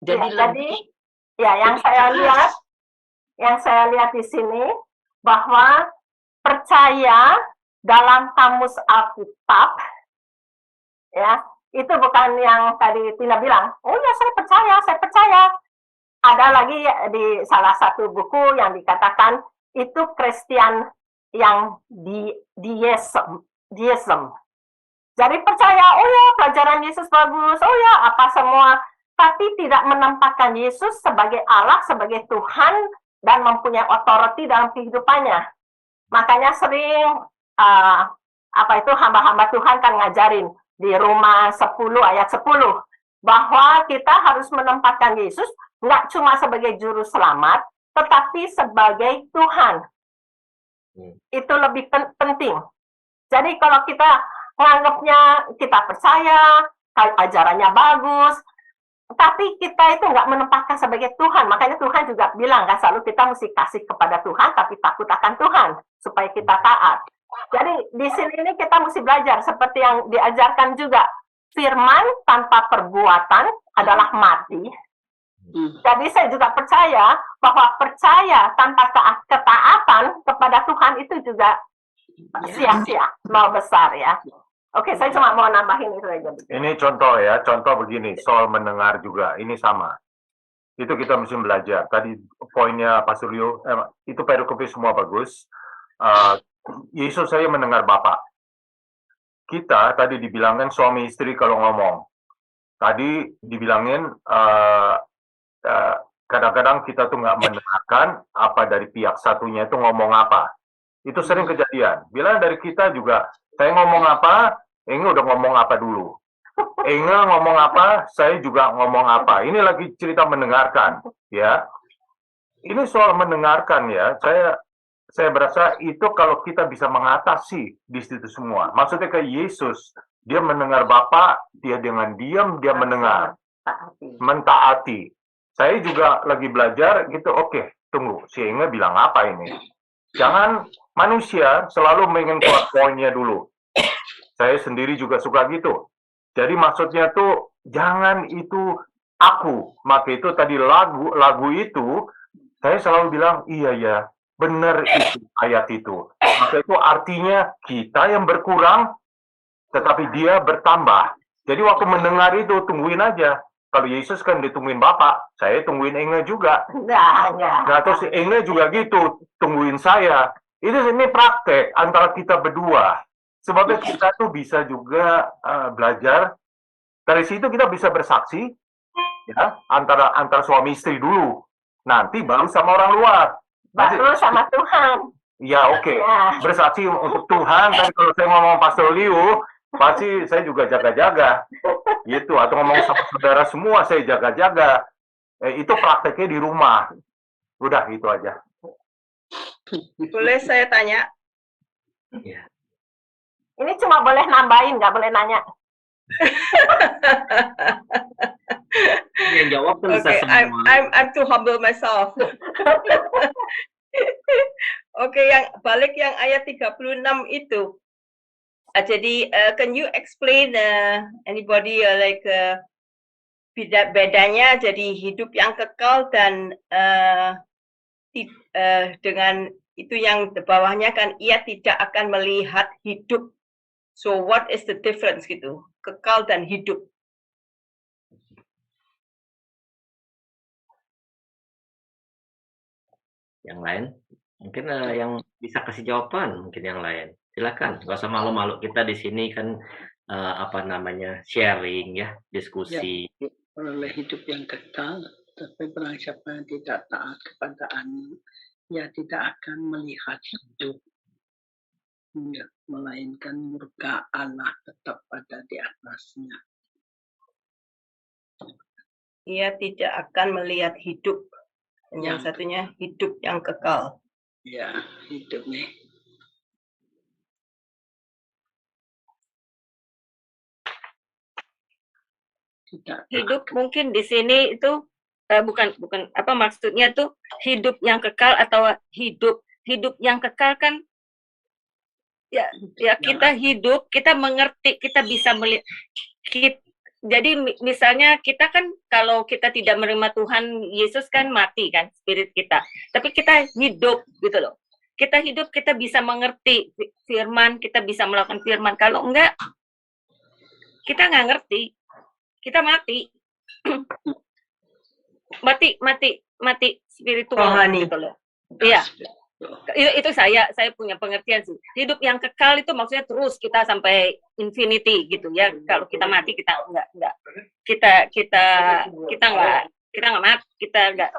Jadi yang saya lihat di sini bahwa percaya dalam kamus Alkitab, ya itu bukan yang tadi Tina bilang. Oh ya saya percaya. Ada lagi di salah satu buku yang dikatakan itu Kristen yang deism. Jadi percaya, oh ya ajaran Yesus bagus, oh ya apa semua, tapi tidak menempatkan Yesus sebagai Allah, sebagai Tuhan, dan mempunyai otoriti dalam kehidupannya. Makanya sering hamba-hamba Tuhan kan ngajarin di Roma 10 ayat 10 bahwa kita harus menempatkan Yesus nggak cuma sebagai juru selamat, tetapi sebagai Tuhan. Itu lebih penting. Jadi kalau kita menganggapnya kita percaya, ajarannya bagus, tapi kita itu nggak menempatkan sebagai Tuhan. Makanya Tuhan juga bilang kan selalu kita mesti kasih kepada Tuhan, tapi takut akan Tuhan supaya kita taat. Jadi di sini ini kita mesti belajar seperti yang diajarkan juga. Firman tanpa perbuatan adalah mati. Jadi saya juga percaya bahwa percaya tanpa ketaatan kepada Tuhan itu juga sia-sia, nol besar ya. Oke, saya cuma mau nambahin itu aja. Ini contoh ya, contoh begini, soal mendengar juga, ini sama. Itu kita mesti belajar. Tadi poinnya Pastor Leo, itu perikopnya semua bagus. Yesus saya mendengar Bapak. Kita tadi dibilangkan suami istri kalau ngomong. Tadi dibilangin kadang-kadang kita tuh nggak mendengarkan apa dari pihak satunya itu ngomong apa. Itu sering kejadian. Bila dari kita juga, saya ngomong apa, Inge udah ngomong apa dulu. Inge ngomong apa, saya juga ngomong apa. Ini lagi cerita mendengarkan, ya. Ini soal mendengarkan ya. Saya berasa itu kalau kita bisa mengatasi di situ semua. Maksudnya ke Yesus, dia mendengar Bapa, dia dengan diam dia mendengar, mentaati. Saya juga lagi belajar gitu. Oke, tunggu, si Inge bilang apa ini? Jangan manusia selalu ingin keluar poinnya dulu. Saya sendiri juga suka gitu. Jadi maksudnya tuh jangan itu aku. Maka itu tadi lagu itu saya selalu bilang iya ya, benar itu ayat itu. Maka itu artinya kita yang berkurang tetapi dia bertambah. Jadi waktu mendengar itu tungguin aja. Kalau Yesus kan ditungguin Bapak, saya tungguin Inge juga. Nah, terus Inge juga gitu, tungguin saya. Ini praktek antara kita berdua. Sebabnya kita tuh bisa juga belajar dari situ kita bisa bersaksi ya antara suami istri dulu. Nanti baru sama orang luar. Baru sama Tuhan. Ya oke. Ya. Bersaksi untuk Tuhan. Tapi kalau saya ngomong Pastor Liu, pasti saya juga jaga-jaga. Gitu. Atau ngomong sama saudara semua, saya jaga-jaga. Itu prakteknya di rumah. Udah, itu aja. Boleh saya tanya? Ya. Ini cuma boleh nambahin, nggak boleh nanya. Yang jawab kan bisa Okay, semua. I'm too humble myself. Oke, yang balik yang ayat 36 itu. Jadi can you explain anybody bedanya jadi hidup yang kekal dan dengan itu yang di bawahnya kan ia tidak akan melihat hidup. So what is the difference gitu? Kekal dan hidup. Yang lain mungkin yang bisa kasih jawaban, mungkin yang lain silakan, nggak usah malu-malu, kita di sini kan sharing ya, diskusi Ya, oleh hidup yang kekal, tapi barang siapa yang tidak taat kepada anak, ya tidak akan melihat hidup, ya, melainkan murka Allah tetap ada di atasnya. Ia tidak akan melihat hidup. Yang satunya hidup yang kekal. Ya, hidup nih. Hidup mungkin di sini itu bukan apa maksudnya tuh hidup yang kekal atau hidup yang kekal kan ya kita hidup, kita mengerti, kita bisa melihat. Jadi misalnya kita kan kalau kita tidak menerima Tuhan Yesus kan mati kan spirit kita, tapi kita hidup gitu loh. Kita hidup, kita bisa mengerti firman, kita bisa melakukan firman. Kalau enggak, kita nggak ngerti, kita mati. mati spiritual gitu loh. Iya. Itu saya punya pengertian sih. Hidup yang kekal itu maksudnya terus kita sampai infinity gitu ya. Kalau kita mati kita nggak mati, kita nggak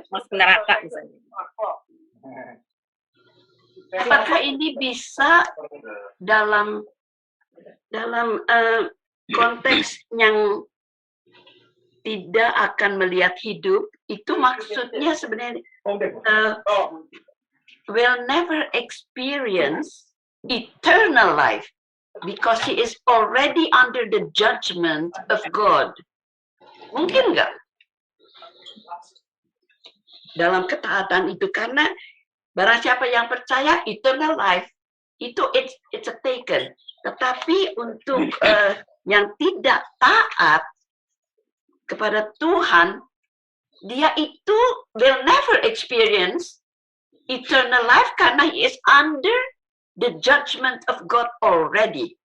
masuk neraka misalnya. Apakah ini bisa dalam konteks yang tidak akan melihat hidup, itu maksudnya sebenarnya will never experience eternal life because he is already under the judgment of God. Mungkin nggak? Dalam ketaatan itu, karena barang siapa yang percaya eternal life itu it's a taken. Tetapi untuk yang tidak taat kepada Tuhan, dia itu will never experience eternal life karena he is under the judgment of God already.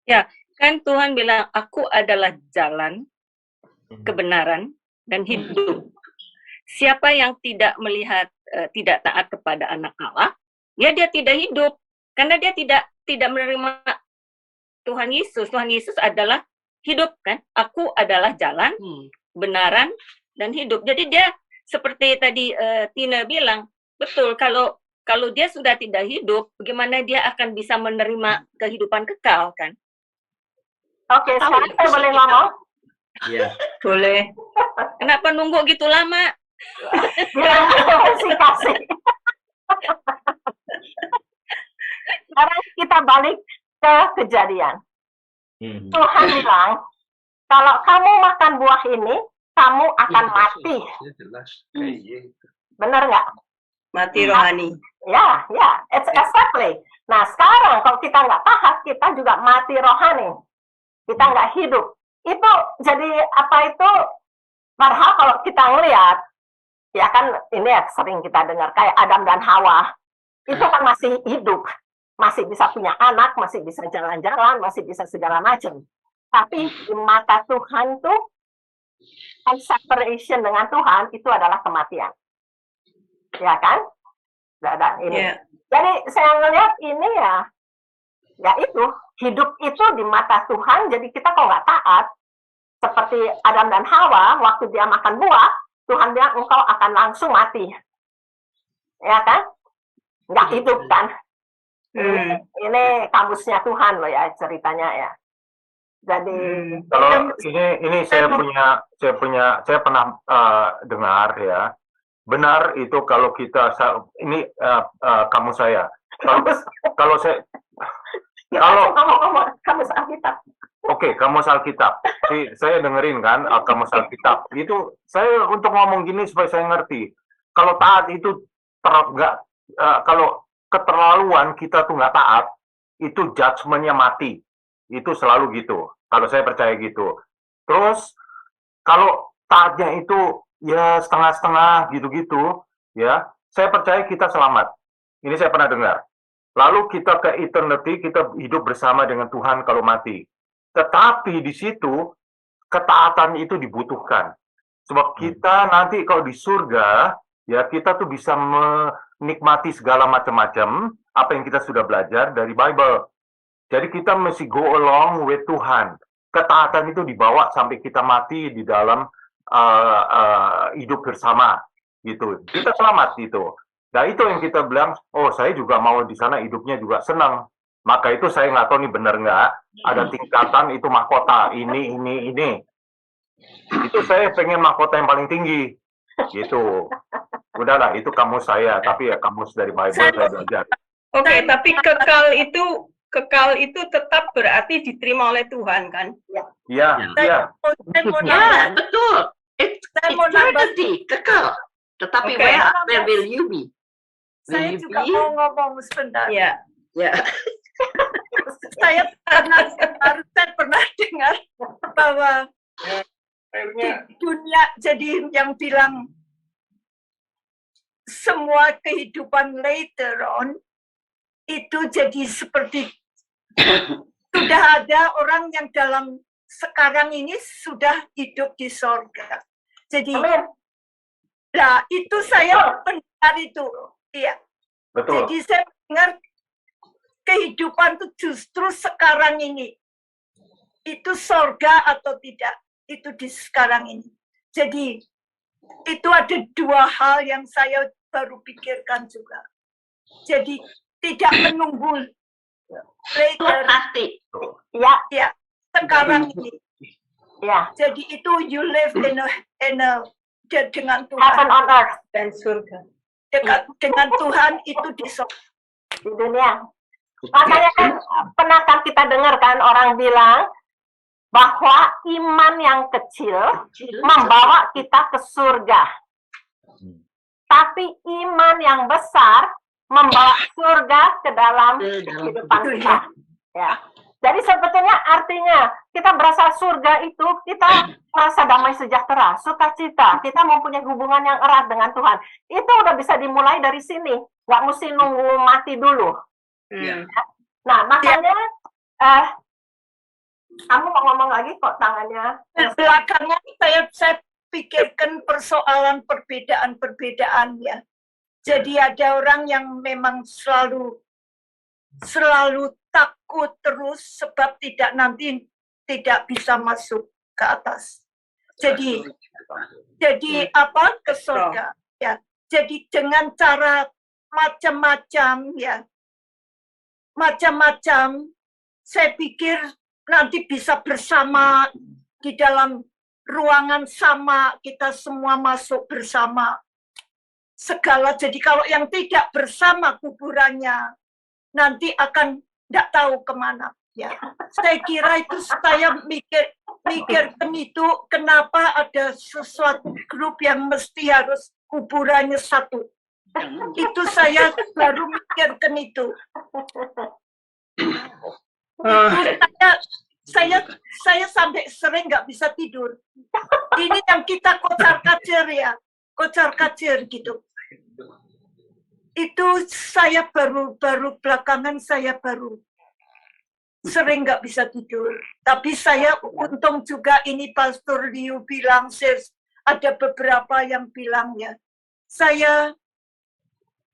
Ya, kan Tuhan bilang, aku adalah jalan, kebenaran, dan hidup. Siapa yang tidak melihat, tidak taat kepada anak Allah, ya dia tidak hidup. Karena dia tidak menerima Tuhan Yesus. Tuhan Yesus adalah hidup, kan? Aku adalah jalan, kebenaran, dan hidup. Jadi dia seperti tadi Tina bilang, betul, kalau dia sudah tidak hidup, bagaimana dia akan bisa menerima kehidupan kekal, kan? Oke, sekarang saya boleh ngomong? Iya. Boleh. Kenapa nunggu gitu lama? Kasih. Sekarang kita balik ke kejadian. Tuhan bilang, kalau kamu makan buah ini, kamu akan mati. Benar nggak? Mati rohani. Ya, it's exactly. Nah, sekarang kalau kita nggak taat, kita juga mati rohani. Kita nggak hidup. Itu jadi apa itu? Padahal kalau kita ngelihat, ya kan ini sering kita dengar kayak Adam dan Hawa, itu kan masih hidup, masih bisa punya anak, masih bisa jalan-jalan, masih bisa segala macam. Tapi di mata Tuhan tuh, separation dengan Tuhan itu adalah kematian. Ya kan? Ini. Jadi saya ngelihat ini ya itu, hidup itu di mata Tuhan, jadi kita kalau nggak taat, seperti Adam dan Hawa, waktu dia makan buah, Tuhan bilang engkau akan langsung mati. Ya kan? Nggak hidup kan? Ini kamusnya Tuhan loh ya, ceritanya ya. Jadi kalau ini saya pernah dengar ya. Benar itu kalau kita ini kamu saya. Kalau saya kamus Alkitab. Oke, kamus Alkitab. Saya dengerin kan kamus Alkitab. Itu saya untuk ngomong gini supaya saya ngerti. Kalau taat itu kalau keterlaluan kita tuh nggak taat, itu judgment-nya mati. Itu selalu gitu. Kalau saya percaya gitu. Terus kalau taatnya itu ya setengah-setengah gitu-gitu, ya saya percaya kita selamat. Ini saya pernah dengar. Lalu kita ke eternity, kita hidup bersama dengan Tuhan kalau mati. Tetapi di situ ketaatan itu dibutuhkan. Sebab kita nanti kalau di surga, ya kita tuh bisa menikmati segala macam-macam apa yang kita sudah belajar dari Bible. Jadi kita mesti go along with Tuhan. Ketaatan itu dibawa sampai kita mati di dalam hidup bersama, gitu. Kita selamat gitu. Nah itu yang kita bilang, oh saya juga mau di sana hidupnya juga senang. Maka itu saya nggak tahu nih benar nggak. Ada tingkatan itu mahkota ini. Itu saya pengen mahkota yang paling tinggi, gitu. Udahlah itu kamus saya, tapi ya kamus dari Bible saya belajar. Oke, tapi kekal itu tetap berarti diterima oleh Tuhan kan? Iya. Betul. Eternity, kekal. Tetapi where will you be? Saya juga mau ngomong sebentar. Ya. Saya pernah dengar bahwa di dunia jadi yang bilang semua kehidupan later on itu jadi seperti sudah ada orang yang dalam sekarang ini sudah hidup di sorga. Jadi, nah itu saya mendengar itu. Iya. Betul. Jadi saya dengar kehidupan itu justru sekarang ini. Itu surga atau tidak, itu di sekarang ini. Jadi itu ada dua hal yang saya baru pikirkan juga. Jadi tidak menunggu later. Pasti. Ya. Ya, sekarang ini. Ya. Jadi itu you live in a dengan Tuhan. Heaven on earth. Dan surga. Dengan Tuhan itu di dunia. Makanya kan pernah kan kita dengar kan orang bilang bahwa iman yang kecil membawa kita ke surga. Tapi iman yang besar membawa surga ke dalam kehidupan kita. Ya. Jadi sebetulnya artinya kita berasa surga itu kita merasa damai sejahtera, sukacita, kita mempunyai hubungan yang erat dengan Tuhan. Itu udah bisa dimulai dari sini, nggak mesti nunggu mati dulu. Ya. Nah makanya kamu mau ngomong lagi kok tangannya. Belakangan saya pikirkan persoalan perbedaan ya. Jadi ada orang yang memang selalu takut terus sebab nanti tidak bisa masuk ke atas. Jadi apa ke surga ya. Jadi dengan cara macam-macam ya. Macam-macam saya pikir nanti bisa bersama di dalam ruangan sama, kita semua masuk bersama segala. Jadi kalau yang tidak bersama kuburannya nanti akan tidak tahu kemana ya. Saya kira itu saya mikirkan itu kenapa ada sesuatu grup yang mesti harus kuburannya satu. Itu saya baru mikirkan itu. Saya sampai sering nggak bisa tidur. Ini yang kita kocar-kacir ya, kocar-kacir gitu. Itu saya baru belakangan saya baru sering nggak bisa tidur. Tapi saya untung juga ini Pastor Liu bilang, ada beberapa yang bilang ya, saya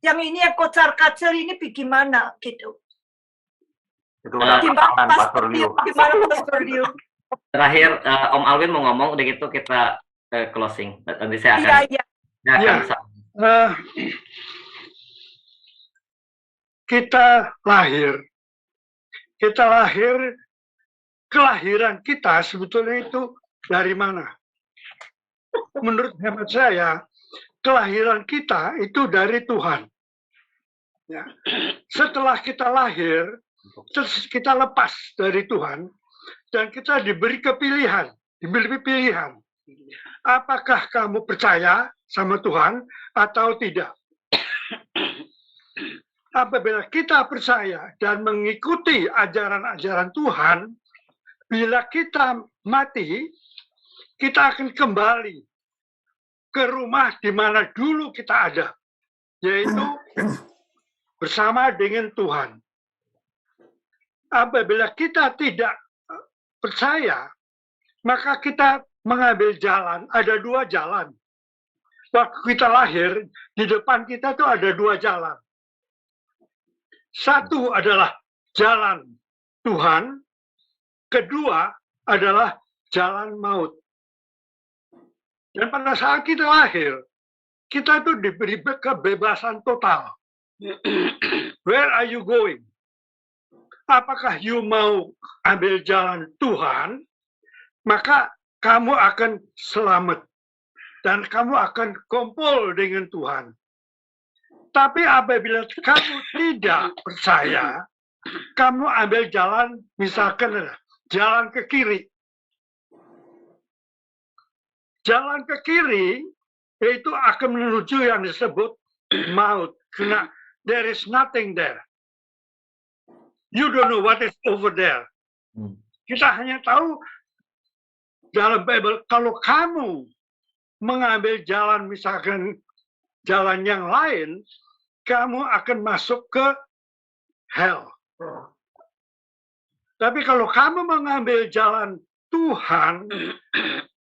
yang ini yang kocar-kacir ini bagaimana gitu. Itu udah tangan Pastor Liu. Gimana Pastor Liu? Terakhir Om Alwin mau ngomong, udah gitu kita closing. Nanti saya akan. Kita lahir, kelahiran kita sebetulnya itu dari mana? Menurut hemat saya, kelahiran kita itu dari Tuhan. Ya. Setelah kita lahir, terus kita lepas dari Tuhan, dan kita diberi pilihan. Apakah kamu percaya sama Tuhan atau tidak? Apabila kita percaya dan mengikuti ajaran-ajaran Tuhan, bila kita mati, kita akan kembali ke rumah di mana dulu kita ada, yaitu bersama dengan Tuhan. Apabila kita tidak percaya, maka kita mengambil jalan. Ada dua jalan. Waktu kita lahir, di depan kita tuh ada dua jalan. Satu adalah jalan Tuhan, kedua adalah jalan maut. Dan pada saat kita lahir, kita tuh diberi kebebasan total. Where are you going? Apakah you mau ambil jalan Tuhan, maka kamu akan selamat. Dan kamu akan kumpul dengan Tuhan. Tapi apabila kamu tidak percaya, kamu ambil jalan, misalkan jalan ke kiri. Jalan ke kiri, itu akan menuju yang disebut maut. Karena there is nothing there. You don't know what is over there. Kita hanya tahu dalam Bible, kalau kamu mengambil jalan, misalkan jalan yang lain, kamu akan masuk ke hell. Tapi kalau kamu mengambil jalan Tuhan,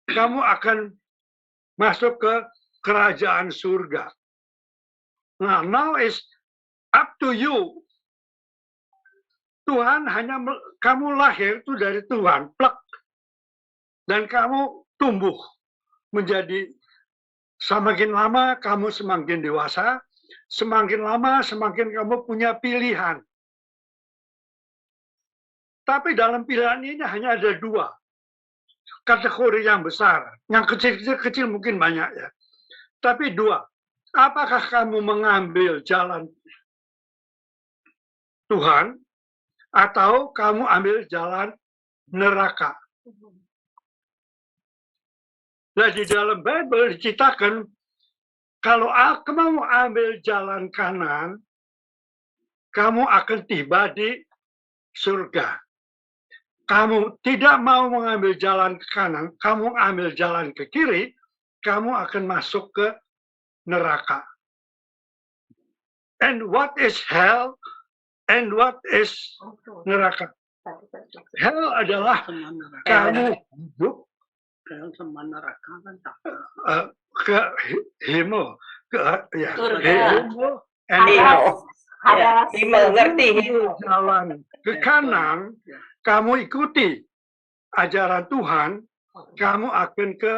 kamu akan masuk ke kerajaan surga. Now is up to you. Tuhan hanya kamu lahir itu dari Tuhan, plek, dan kamu tumbuh menjadi semakin lama kamu semakin dewasa, semakin lama semakin kamu punya pilihan. Tapi dalam pilihan ini hanya ada dua kategori yang besar, yang kecil-kecil mungkin banyak ya, tapi dua. Apakah kamu mengambil jalan Tuhan atau kamu ambil jalan neraka? Nah, di dalam Bible diceritakan kalau kamu ambil jalan kanan, kamu akan tiba di surga. Kamu tidak mau mengambil jalan ke kanan, kamu ambil jalan ke kiri, kamu akan masuk ke neraka. And what is hell? And what is neraka? Hell adalah kamu hidup sama neraka kan ke himel, ke ya, Surga. himel, ngerti jalan ke kanan, kamu ikuti ajaran Tuhan, kamu akan ke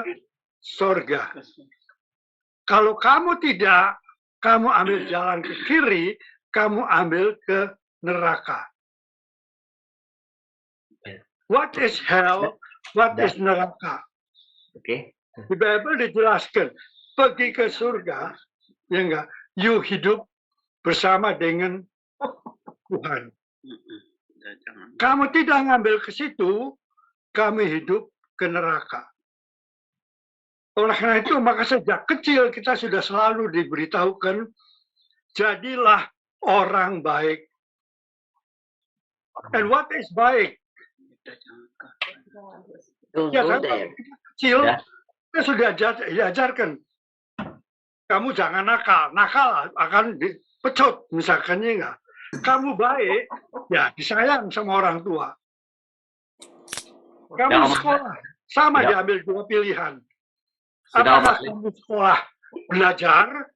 surga. Kalau kamu tidak, kamu ambil jalan ke kiri, kamu ambil ke neraka. What is hell? What is neraka? Oke. Di Bible dijelaskan, pergi ke surga, ya enggak, you hidup bersama dengan Tuhan. Kamu tidak ngambil ke situ, kami hidup ke neraka. Oleh karena itu, maka sejak kecil kita sudah selalu diberitahukan, jadilah orang baik. And what is baik? Ya kan, kecil, kita sudah diajarkan. Kamu jangan nakal, nakal akan dipecut, misalkan ya enggak. Kamu baik, ya disayang sama orang tua. Kamu sekolah, sama diambil dua pilihan. Apakah kamu sekolah belajar,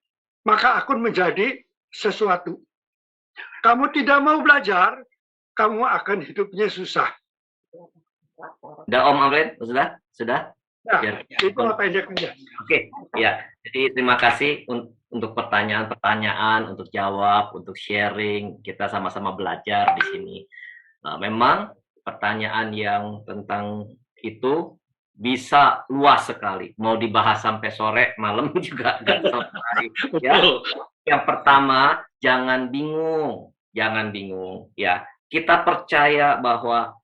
maka akan menjadi sesuatu. Kamu tidak mau belajar, kamu akan hidupnya susah. Sudah Om Amrin? Sudah? Ya, itu pendek aja. Oke, ya. Jadi terima kasih untuk pertanyaan-pertanyaan, untuk jawab, untuk sharing. Kita sama-sama belajar di sini. Memang pertanyaan yang tentang itu bisa luas sekali. Mau dibahas sampai sore, malam juga nggak selesai. Ya. Yang pertama, jangan bingung. Jangan bingung. Ya, kita percaya bahwa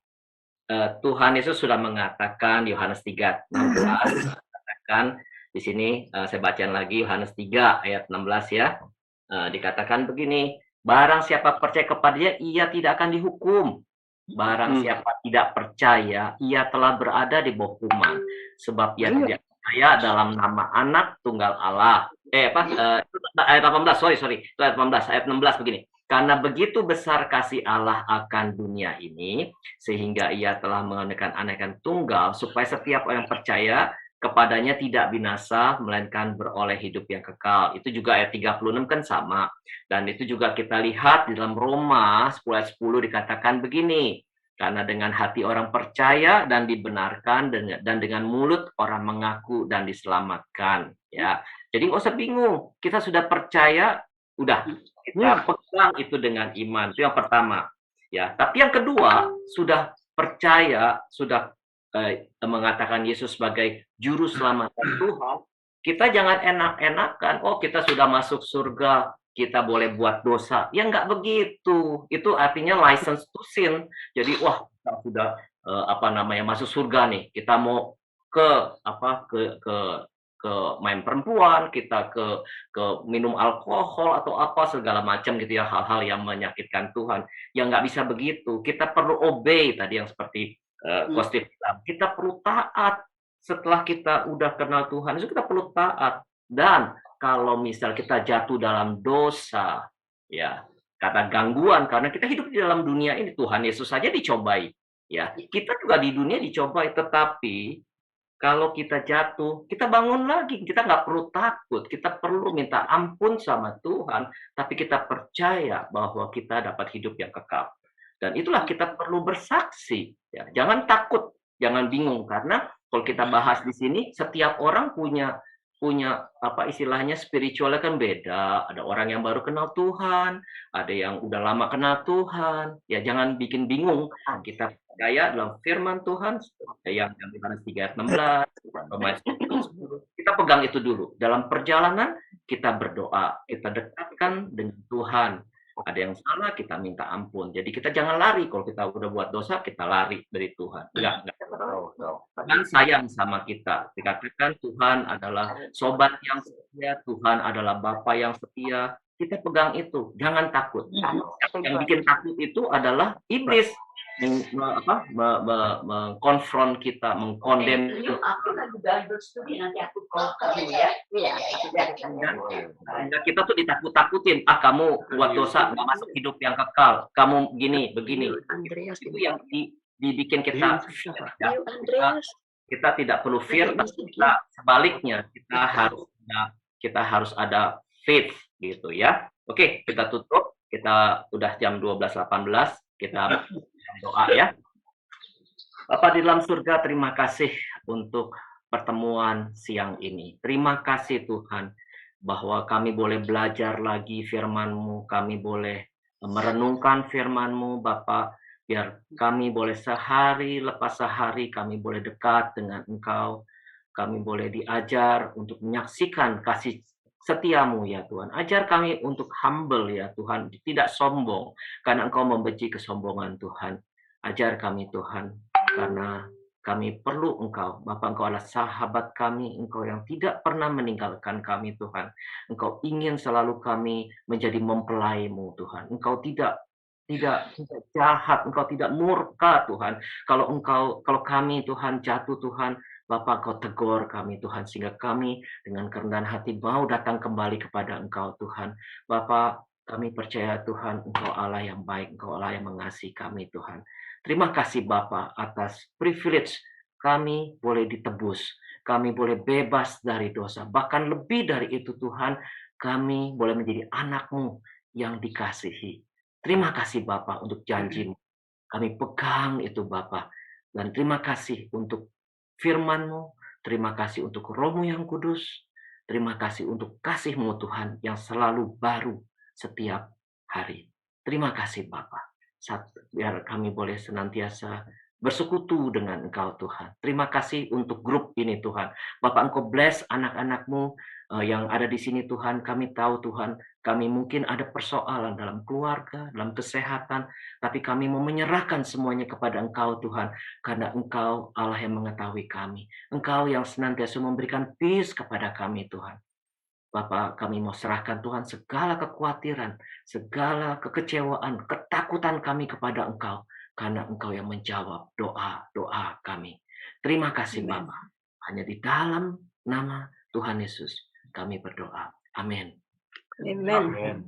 Tuhan Yesus sudah mengatakan, Yohanes 3:16 mengatakan di sini, saya bacakan lagi Yohanes 3 ayat 16 ya, dikatakan begini, barang siapa percaya kepadanya, ia tidak akan dihukum. Barang siapa tidak percaya, ia telah berada di bawah hukuman, sebab ia tidak percaya dalam nama Anak Tunggal Allah. Ayat 18, sorry, itu ayat 18, ayat 16 begini. Karena begitu besar kasih Allah akan dunia ini, sehingga ia telah menganugerahkan Anak Tunggal, supaya setiap orang yang percaya kepadanya tidak binasa, melainkan beroleh hidup yang kekal. Itu juga ayat 36 kan sama. Dan itu juga kita lihat di dalam Roma 10 ayat 10 dikatakan begini, karena dengan hati orang percaya dan dibenarkan, dan dengan mulut orang mengaku dan diselamatkan. Ya, jadi nggak usah bingung, kita sudah percaya, udah kita pegang itu dengan iman. Itu yang pertama. Ya, tapi yang kedua, sudah percaya, sudah mengatakan Yesus sebagai juru selamat Tuhan, kita jangan enak-enakan, oh kita sudah masuk surga, kita boleh buat dosa. Ya nggak begitu. Itu artinya license to sin. Jadi wah, kita sudah masuk surga nih. Kita mau ke main perempuan, kita ke minum alkohol atau apa segala macam gitu ya, hal-hal yang menyakitkan Tuhan. Ya nggak bisa begitu. Kita perlu obey tadi yang seperti Kostif bilang. Kita perlu taat. Setelah kita udah kenal Tuhan, itu kita perlu taat. Dan kalau misal kita jatuh dalam dosa, ya kata gangguan, karena kita hidup di dalam dunia ini, Tuhan Yesus saja dicobai. Ya, kita juga di dunia dicobai, tetapi Kalau kita jatuh, kita bangun lagi. Kita nggak perlu takut. Kita perlu minta ampun sama Tuhan, tapi kita percaya bahwa kita dapat hidup yang kekal. Dan itulah kita perlu bersaksi. Ya, jangan takut, jangan bingung, karena kalau kita bahas di sini, setiap orang punya apa istilahnya spiritualnya kan beda. Ada orang yang baru kenal Tuhan, ada yang udah lama kenal Tuhan. Ya jangan bikin bingung. Kita percaya dalam firman Tuhan yang Yohanes 3 ayat 16. Kita pegang itu dulu. Dalam perjalanan kita berdoa, kita dekatkan dengan Tuhan. Ada yang salah, kita minta ampun. Jadi kita jangan lari. Kalau kita udah buat dosa, kita lari dari Tuhan. Enggak. Tuhan sayang sama kita. Dikatakan Tuhan adalah sobat yang setia, Tuhan adalah Bapa yang setia. Kita pegang itu. Jangan takut. Yang bikin takut itu adalah iblis. Mengkonfront kita, mengkondem. Aku lagi Bible study, nanti aku call kamu ya. Kita tuh ditakut-takutin. Kamu buat dosa, nggak masuk hidup yang kekal. Kamu gini, begini. Itu yang dibikin kita. Kita tidak perlu fear. Sebaliknya, kita harus ada faith, gitu ya. Oke, kita tutup. Kita udah jam 12.18. Kita doa ya. Bapa di dalam surga, terima kasih untuk pertemuan siang ini. Terima kasih Tuhan bahwa kami boleh belajar lagi firman-Mu, kami boleh merenungkan firman-Mu Bapa, biar kami boleh sehari lepas sehari kami boleh dekat dengan Engkau, kami boleh diajar untuk menyaksikan kasih setiamu ya Tuhan. Ajar kami untuk humble ya Tuhan, tidak sombong, karena Engkau membenci kesombongan Tuhan. Ajar kami Tuhan, karena kami perlu Engkau. Bapa, Engkau adalah sahabat kami, Engkau yang tidak pernah meninggalkan kami Tuhan. Engkau ingin selalu kami menjadi mempelai-Mu Tuhan. Engkau tidak jahat, Engkau tidak murka Tuhan. Kalau kami Tuhan jatuh Tuhan, Bapa, Engkau tegur kami Tuhan, sehingga kami dengan kerendahan hati mau datang kembali kepada Engkau Tuhan. Bapa, kami percaya Tuhan, Engkau Allah yang baik, Engkau Allah yang mengasihi kami Tuhan. Terima kasih Bapa atas privilege kami boleh ditebus, kami boleh bebas dari dosa. Bahkan lebih dari itu Tuhan, kami boleh menjadi anak-Mu yang dikasihi. Terima kasih Bapa untuk janji-Mu. Kami pegang itu Bapa. Dan terima kasih untuk firman-Mu, terima kasih untuk Roh-Mu yang kudus, terima kasih untuk kasih-Mu Tuhan yang selalu baru setiap hari. Terima kasih Bapa, biar kami boleh senantiasa bersekutu dengan Engkau Tuhan. Terima kasih untuk grup ini Tuhan. Bapak, Engkau bless anak-anak-Mu yang ada di sini Tuhan. Kami tahu Tuhan, kami mungkin ada persoalan dalam keluarga, dalam kesehatan, tapi kami mau menyerahkan semuanya kepada Engkau Tuhan, karena Engkau Allah yang mengetahui kami. Engkau yang senantiasa memberikan peace kepada kami Tuhan. Bapak, kami mau serahkan Tuhan segala kekhawatiran, segala kekecewaan, ketakutan kami kepada Engkau, karena Engkau yang menjawab doa-doa kami. Terima kasih Bapak. Hanya di dalam nama Tuhan Yesus kami berdoa. Amin. Amen.